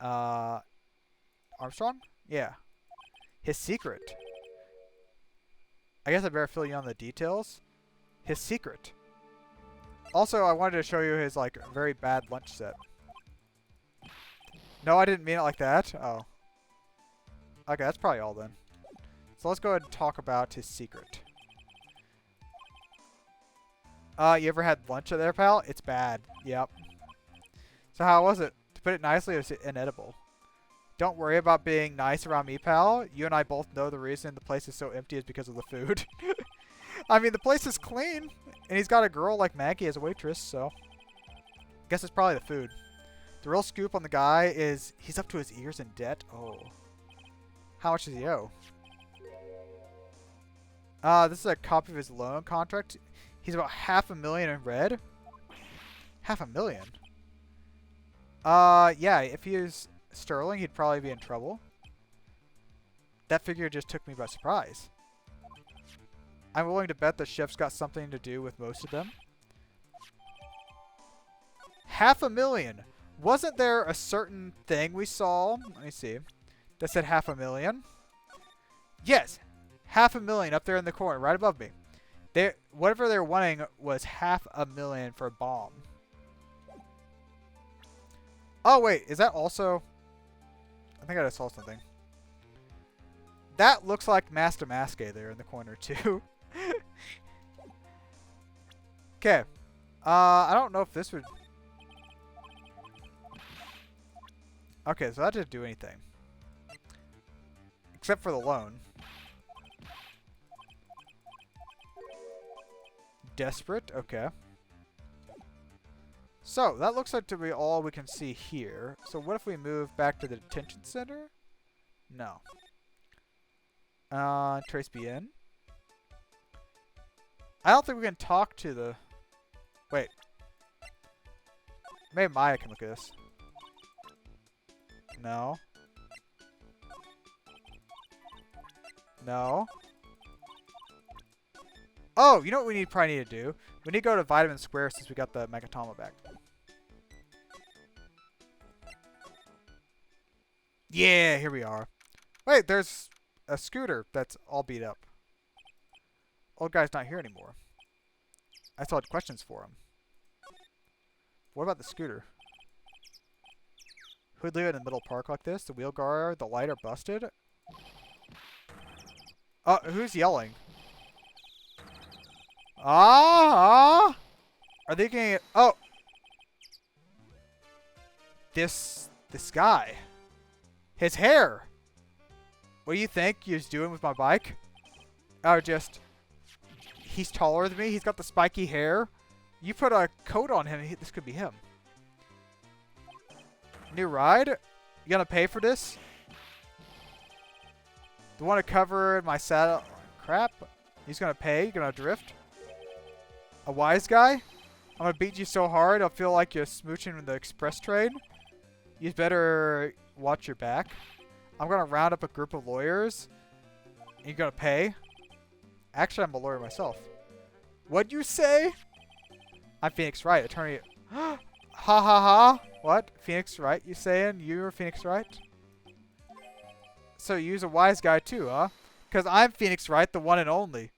Armstrong? Yeah. His secret. I guess I better fill you on the details. His secret. Also, I wanted to show you his, like, very bad lunch set. No, I didn't mean it like that. Oh. Okay, that's probably all then. So let's go ahead and talk about his secret. You ever had lunch there, pal? It's bad. Yep. So how was it? To put it nicely, it was inedible. Don't worry about being nice around me, pal. You and I both know the reason the place is so empty is because of the food. I mean, the place is clean, and he's got a girl like Maggie as a waitress, so... Guess it's probably the food. The real scoop on the guy is he's up to his ears in debt. Oh. How much does he owe? This is a copy of his loan contract. He's about $500,000 in red. $500,000? Yeah, if he was sterling, he'd probably be in trouble. That figure just took me by surprise. I'm willing to bet the chef's got something to do with most of them. $500,000! Wasn't there a certain thing we saw? Let me see. That said $500,000? Yes! $500,000 up there in the corner, right above me. Whatever they were wanting was $500,000 for a bomb. Oh, wait. Is that also... I think I just saw something. That looks like Master Maske there in the corner, too. Okay. I don't know if this would... Okay, so that didn't do anything. Except for the loan. Desperate? Okay. So, that looks like to be all we can see here. So what if we move back to the detention center? No. Trace BN. I don't think we can talk to the... Wait. Maybe Maya can look at this. No. No. Oh, you know what we probably need to do? We need to go to Vitamin Square since we got the Megatama back. Yeah, here we are. Wait, there's a scooter that's all beat up. Old guy's not here anymore. I still had questions for him. What about the scooter? Who'd leave it in the middle of the park like this? The wheel guard, the light are busted. Oh, who's yelling? Ah! Are they getting it? Oh! This guy. His hair! What do you think he's doing with my bike? Oh, just... He's taller than me. He's got the spiky hair. You put a coat on him, this could be him. New ride? You gonna pay for this? The one to cover my saddle... Crap. He's gonna pay. You're gonna drift. A wise guy? I'm gonna beat you so hard, I'll feel like you're smooching in the express train. You better watch your back. I'm gonna round up a group of lawyers. And you're gonna pay. Actually, I'm a lawyer myself. What'd you say? I'm Phoenix Wright, attorney. Ha ha ha. What? Phoenix Wright, you saying? You're Phoenix Wright? So you use a wise guy too, huh? Because I'm Phoenix Wright, the one and only.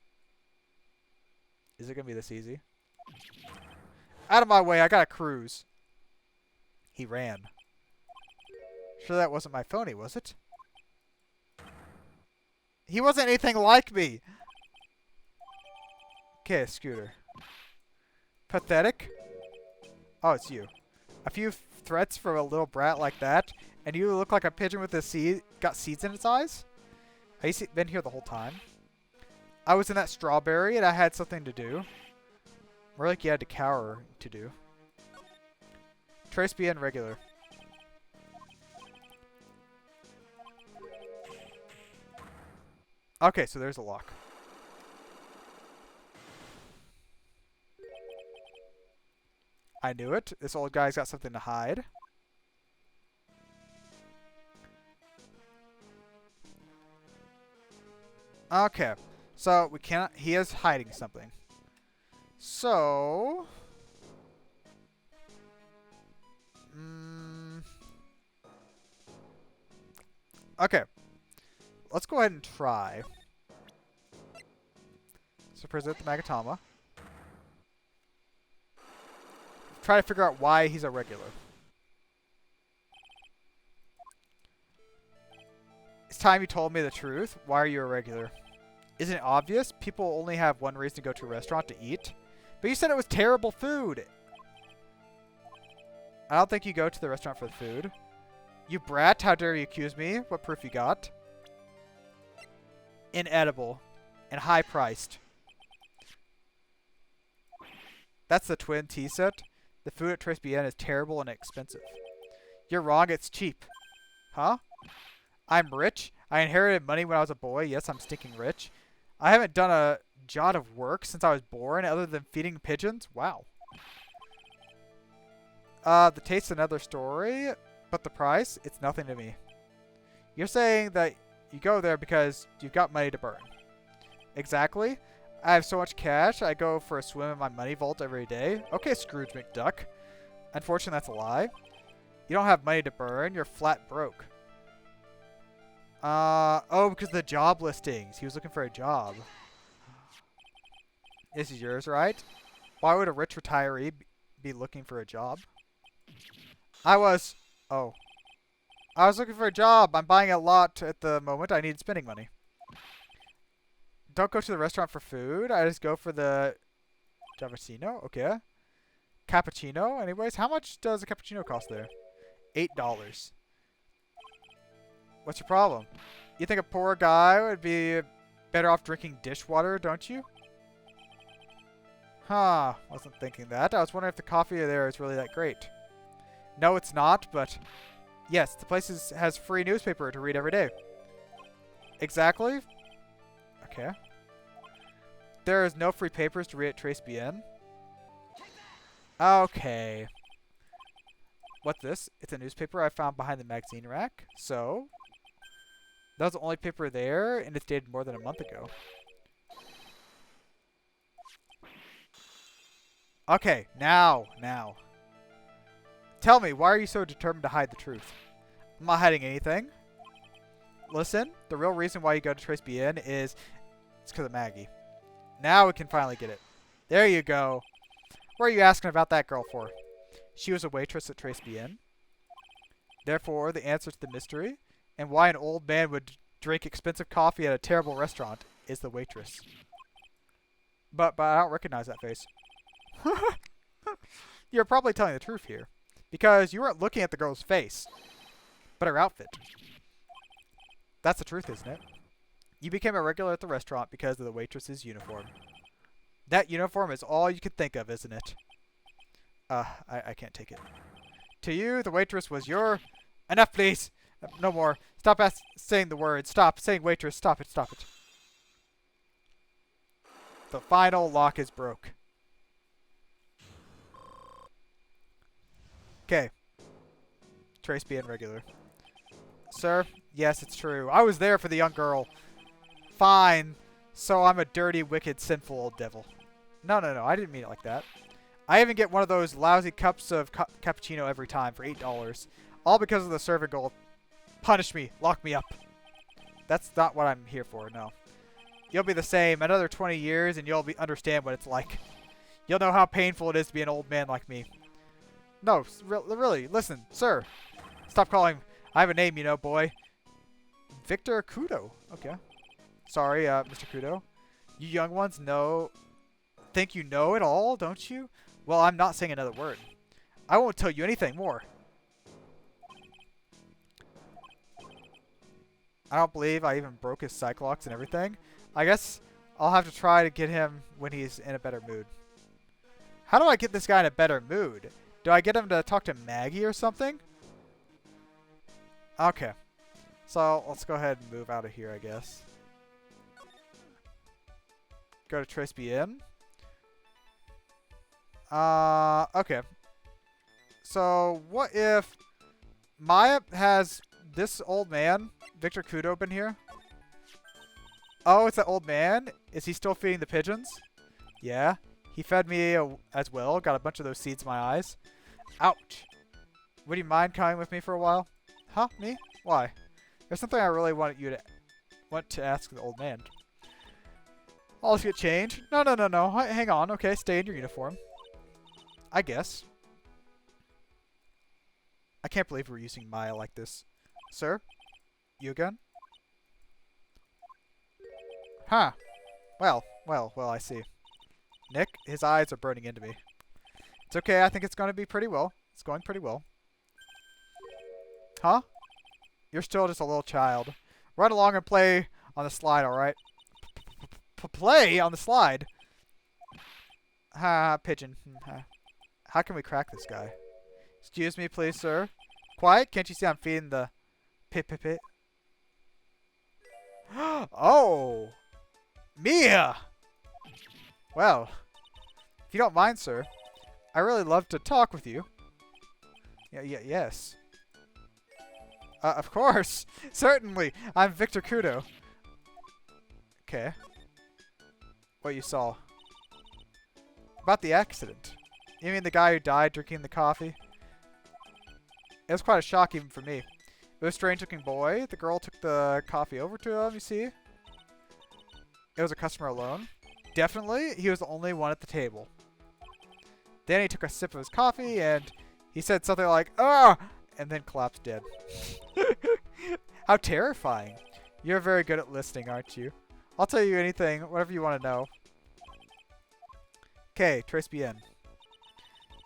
Is it going to be this easy? Out of my way, I got a cruise. He ran. Sure that wasn't my phony, was it? He wasn't anything like me. Okay, scooter. Pathetic. Oh, it's you. A few threats from a little brat like that, and you look like a pigeon with got seeds in its eyes? Have you been here the whole time? I was in that strawberry, and I had something to do. More like you had to cower to do. Trace BN regular. Okay, so there's a lock. I knew it. This old guy's got something to hide. Okay. So, we cannot... He is hiding something. So... Okay. Let's go ahead and try. So, present the Magatama. Try to figure out why he's a regular. It's time you told me the truth. Why are you a regular? Isn't it obvious? People only have one reason to go to a restaurant to eat. But you said it was terrible food. I don't think you go to the restaurant for the food. You brat, how dare you accuse me? What proof you got? Inedible. And high-priced. That's the twin tea set. The food at Trace BN is terrible and expensive. You're wrong, it's cheap. Huh? I'm rich. I inherited money when I was a boy. Yes, I'm stinking rich. I haven't done a jot of work since I was born other than feeding pigeons. Wow. The taste's another story, but the price, it's nothing to me. You're saying that you go there because you've got money to burn. Exactly. I have so much cash, I go for a swim in my money vault every day. Okay, Scrooge McDuck. Unfortunately, that's a lie. You don't have money to burn, you're flat broke. Oh, because of the job listings. He was looking for a job. This is yours, right? Why would a rich retiree be looking for a job? I was looking for a job. I'm buying a lot at the moment. I need spending money. Don't go to the restaurant for food. I just go for the Javasino. Okay. Cappuccino. Anyways, how much does a cappuccino cost there? $8. What's your problem? You think a poor guy would be better off drinking dishwater, don't you? Huh. Wasn't thinking that. I was wondering if the coffee there is really that great. No, it's not, but... Yes, the place has free newspaper to read every day. Exactly. Okay. There is no free papers to read at Trace BN. Okay. What's this? It's a newspaper I found behind the magazine rack. So... That was the only paper there, and it's dated more than a month ago. Okay, now. Tell me, why are you so determined to hide the truth? I'm not hiding anything. Listen, the real reason why you go to Trace BN is it's because of Maggie. Now we can finally get it. There you go. What are you asking about that girl for? She was a waitress at Trace Bien. Therefore, the answer to the mystery and why an old man would drink expensive coffee at a terrible restaurant is the waitress. But I don't recognize that face. You're probably telling the truth here. Because you weren't looking at the girl's face, but her outfit. That's the truth, isn't it? You became a regular at the restaurant because of the waitress's uniform. That uniform is all you could think of, isn't it? I can't take it. To you, the waitress was your... Enough, please! No more. Stop saying the word. Stop saying waitress. Stop it, stop it. The final lock is broke. Okay. Trace being regular. Sir, yes, it's true. I was there for the young girl. Fine. So I'm a dirty, wicked, sinful old devil. No, I didn't mean it like that. I even get one of those lousy cups of cappuccino every time for $8. All because of the servant girl. Punish me. Lock me up. That's not what I'm here for, no. You'll be the same. Another 20 years and you'll understand what it's like. You'll know how painful it is to be an old man like me. No, really, listen, sir. Stop calling. I have a name, you know, boy. Victor Kudo. Okay. Sorry, Mr. Kudo. You young ones think you know it all, don't you? Well, I'm not saying another word. I won't tell you anything more. I don't believe I even broke his Cyclops and everything. I guess I'll have to try to get him when he's in a better mood. How do I get this guy in a better mood? Do I get him to talk to Maggie or something? Okay. So, let's go ahead and move out of here, I guess. Go to Trace Bien. Okay. So, what if Maya has this old man, Victor Kudo, been here? Oh, it's that old man? Is he still feeding the pigeons? Yeah. He fed me as well. Got a bunch of those seeds in my eyes. Ouch. Would you mind coming with me for a while? Huh? Me? Why? There's something I really want to ask the old man. I'll just get changed. No. Hang on. Okay, stay in your uniform. I guess. I can't believe we're using Maya like this. Sir? You again? Huh. Well, I see. Nick, his eyes are burning into me. It's okay, I think it's going to be pretty well. It's going pretty well. Huh? You're still just a little child. Run along and play on the slide, alright? Play on the slide? Ha, pigeon. How can we crack this guy? Excuse me, please, sir. Quiet? Can't you see I'm feeding the pit? Oh! Mia! Well, if you don't mind, sir, I really love to talk with you. Yes. Of course. Certainly. I'm Victor Kudo. Okay. What you saw? About the accident. You mean the guy who died drinking the coffee? It was quite a shock even for me. It was a strange-looking boy. The girl took the coffee over to him, you see? It was a customer alone. Definitely, he was the only one at the table. Then he took a sip of his coffee, and he said something like, "Ah!" and then collapsed dead. How terrifying. You're very good at listening, aren't you? I'll tell you anything, whatever you want to know. Okay, Trace Bien.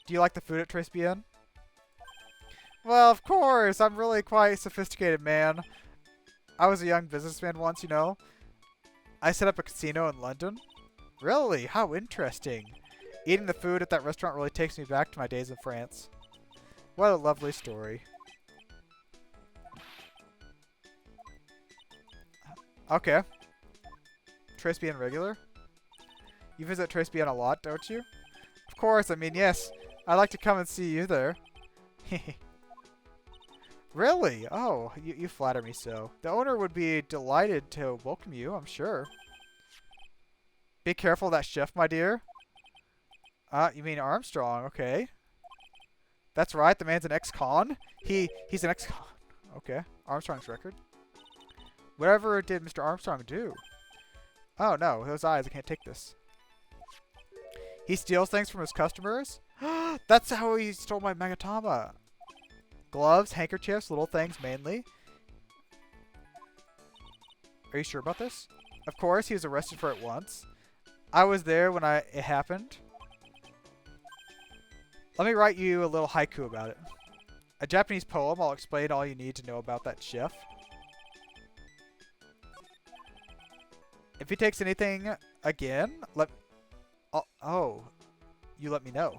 Do you like the food at Trace Bien? Well, of course. I'm really quite a sophisticated man. I was a young businessman once, you know. I set up a casino in London. Really? How interesting. Eating the food at that restaurant really takes me back to my days in France. What a lovely story. Okay. Trace Bien regular? You visit Trace Bien a lot, don't you? Of course, I mean, yes. I'd like to come and see you there. Really? Oh, you flatter me so. The owner would be delighted to welcome you, I'm sure. Be careful of that chef, my dear. You mean Armstrong, okay. That's right, the man's an ex-con. He's an ex-con. Okay, Armstrong's record. Whatever did Mr. Armstrong do? Oh no, those eyes, I can't take this. He steals things from his customers? That's how he stole my Magatama. Gloves, handkerchiefs, little things mainly. Are you sure about this? Of course, he was arrested for it once. I was there when it happened. Let me write you a little haiku about it. A Japanese poem. I'll explain all you need to know about that chef. If he takes anything again, you let me know.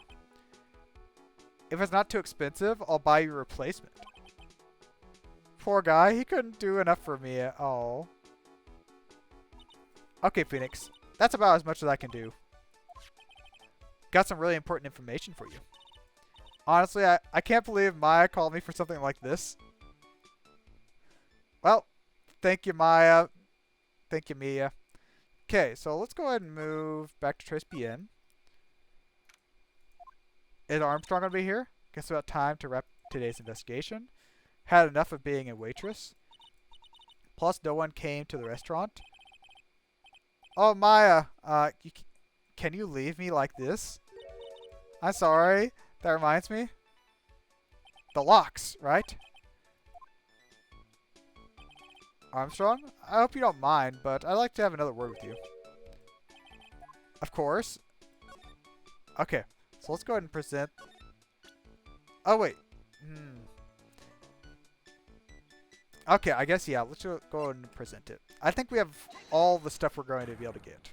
If it's not too expensive, I'll buy you a replacement. Poor guy, he couldn't do enough for me. Oh. Okay, Phoenix. That's about as much as I can do. Got some really important information for you. Honestly, I can't believe Maya called me for something like this. Well, thank you, Maya. Thank you, Mia. Okay, so let's go ahead and move back to Trace BN. Is Armstrong going to be here? Guess about time to wrap today's investigation. Had enough of being a waitress. Plus, no one came to the restaurant. Oh, Maya, can you leave me like this? I'm sorry. That reminds me. The locks, right? Armstrong, I hope you don't mind, but I'd like to have another word with you. Of course. Okay, so let's go ahead and present... Oh, wait. Okay, I guess, yeah, let's go ahead and present it. I think we have all the stuff we're going to be able to get.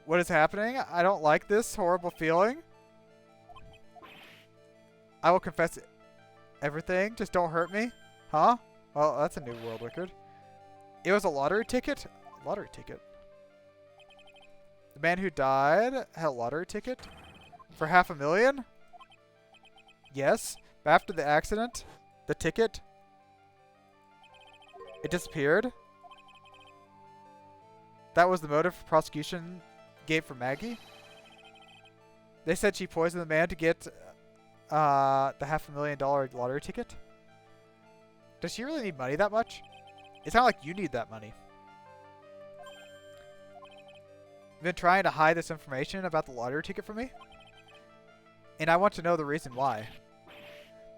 What is happening? I don't like this horrible feeling. I will confess everything. Just don't hurt me. Huh? Well, that's a new world record. It was a lottery ticket? Lottery ticket. The man who died had a lottery ticket? For $500,000? Yes. But after the accident, the ticket, it disappeared. That was the motive for prosecution gave for Maggie. They said she poisoned the man to get the $500,000 lottery ticket. Does she really need money that much? It's not like you need that money. You've been trying to hide this information about the lottery ticket from me? And I want to know the reason why.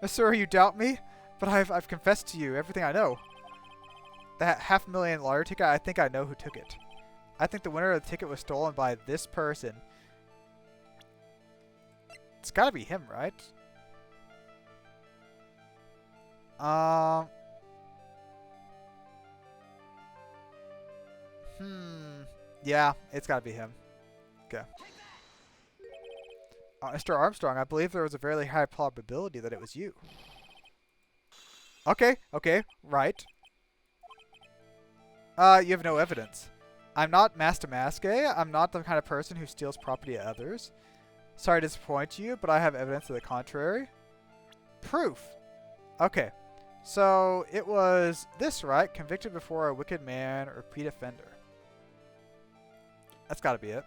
Monsieur, you doubt me? But I've confessed to you everything I know. That $500,000 lottery ticket, I think I know who took it. I think the winner of the ticket was stolen by this person. It's gotta be him, right? Yeah, it's gotta be him. Okay. Mr. Armstrong, I believe there was a very high probability that it was you. Okay, right. You have no evidence. I'm not Master Maske. I'm not the kind of person who steals property of others. Sorry to disappoint you, but I have evidence to the contrary. Proof. Okay. So, it was this, right? Convicted before a wicked man or repeat offender. That's gotta be it.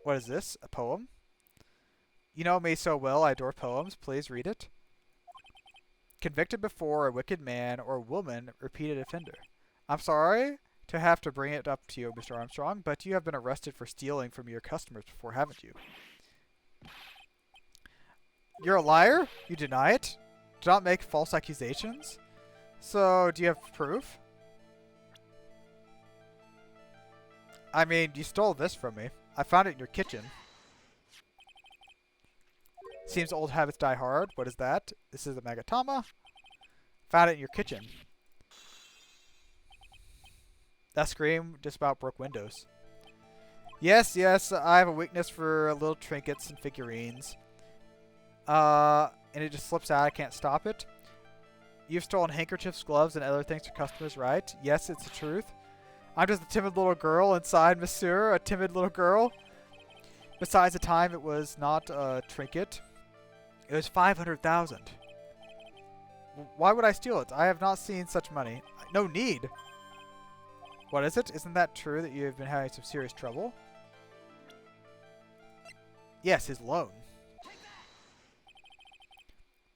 What is this? A poem? You know me so well, I adore poems. Please read it. Convicted before a wicked man or woman, repeated offender. I'm sorry to have to bring it up to you, Mr. Armstrong, but you have been arrested for stealing from your customers before, haven't you? You're a liar? You deny it? Do not make false accusations? So, do you have proof? I mean, you stole this from me. I found it in your kitchen. Seems old habits die hard. What is that? This is a Magatama. Found it in your kitchen. That scream just about broke windows. Yes, I have a weakness for little trinkets and figurines. And it just slips out. I can't stop it. You've stolen handkerchiefs, gloves, and other things for customers, right? Yes, it's the truth. I'm just a timid little girl inside, monsieur. A timid little girl. Besides, the time it was not a trinket. It was 500,000. Why would I steal it? I have not seen such money. No need. What is it? Isn't that true that you have been having some serious trouble? Yes, his loan.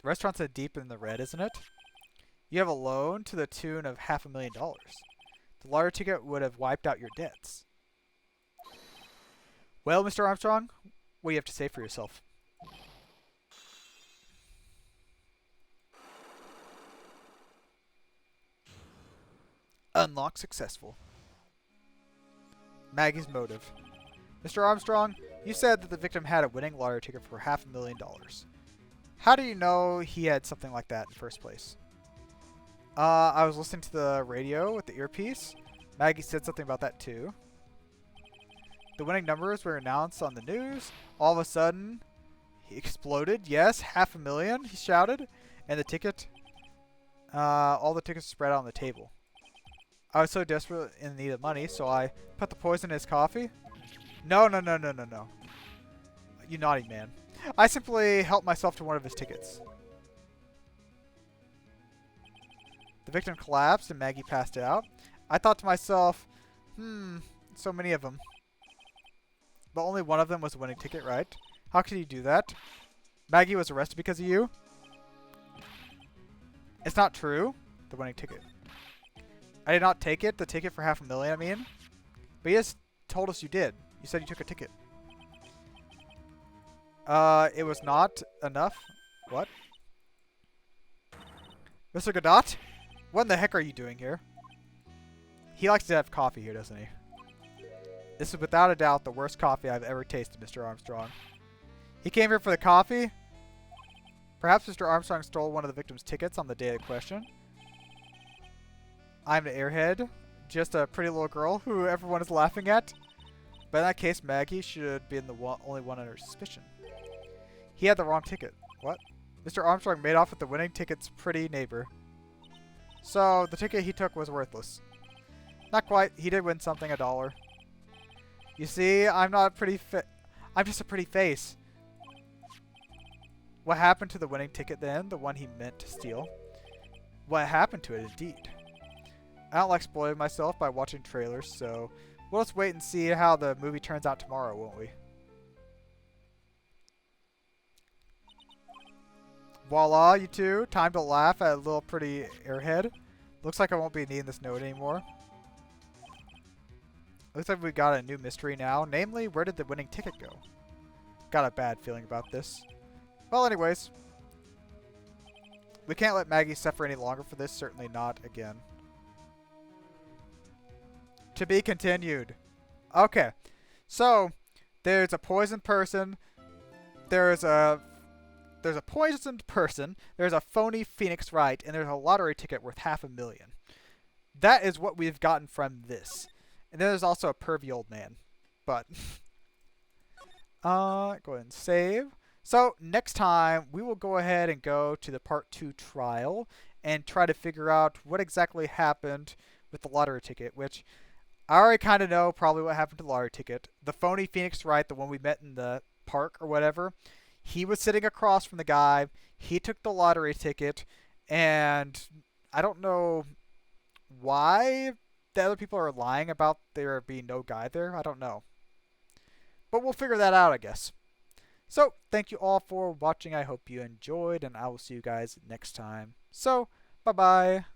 The restaurant's deep in the red, isn't it? You have a loan to the tune of $500,000. The lottery ticket would have wiped out your debts. Well, Mr. Armstrong, what do you have to say for yourself? Unlock successful. Maggie's motive. Mr. Armstrong, you said that the victim had a winning lottery ticket for $500,000. How do you know he had something like that in the first place? I was listening to the radio with the earpiece. Maggie said something about that too. The winning numbers were announced on the news. All of a sudden, he exploded. Yes, $500,000, he shouted. And the ticket, all the tickets spread out on the table. I was so desperate in need of money, so I put the poison in his coffee. No. You naughty man. I simply helped myself to one of his tickets. The victim collapsed and Maggie passed out. I thought to myself, so many of them. But only one of them was a winning ticket, right? How could you do that? Maggie was arrested because of you? It's not true. The winning ticket. I did not take it. The ticket for $500,000, I mean. But you just told us you did. You said you took a ticket. It was not enough. What? Mr. Godot? What in the heck are you doing here? He likes to have coffee here, doesn't he? This is without a doubt the worst coffee I've ever tasted, Mr. Armstrong. He came here for the coffee? Perhaps Mr. Armstrong stole one of the victim's tickets on the day of question. I'm the airhead, just a pretty little girl who everyone is laughing at. But in that case, Maggie should be the only one under suspicion. He had the wrong ticket. What? Mr. Armstrong made off with the winning ticket's pretty neighbor. So, the ticket he took was worthless. Not quite. He did win something, $1. You see, I'm not a pretty I'm just a pretty face. What happened to the winning ticket then? The one he meant to steal? What happened to it, indeed? I don't like spoiling myself by watching trailers, so we'll just wait and see how the movie turns out tomorrow, won't we? Voila, you two. Time to laugh at a little pretty airhead. Looks like I won't be needing this note anymore. Looks like we got a new mystery now. Namely, where did the winning ticket go? Got a bad feeling about this. Well, anyways. We can't let Maggie suffer any longer for this. Certainly not again. To be continued. Okay. So, there's a poisoned person. There's a poisoned person. There's a phony Phoenix Wright. And there's a lottery ticket worth $500,000. That is what we've gotten from this. And then there's also a pervy old man. But, go ahead and save. So, next time, we will go ahead and go to the Part 2 trial and try to figure out what exactly happened with the lottery ticket, which I already kind of know probably what happened to the lottery ticket. The phony Phoenix Wright, the one we met in the park or whatever, he was sitting across from the guy. He took the lottery ticket, and I don't know why the other people are lying about there being no guy there. I don't know. But we'll figure that out, I guess. So, thank you all for watching. I hope you enjoyed, and I will see you guys next time. So, bye-bye.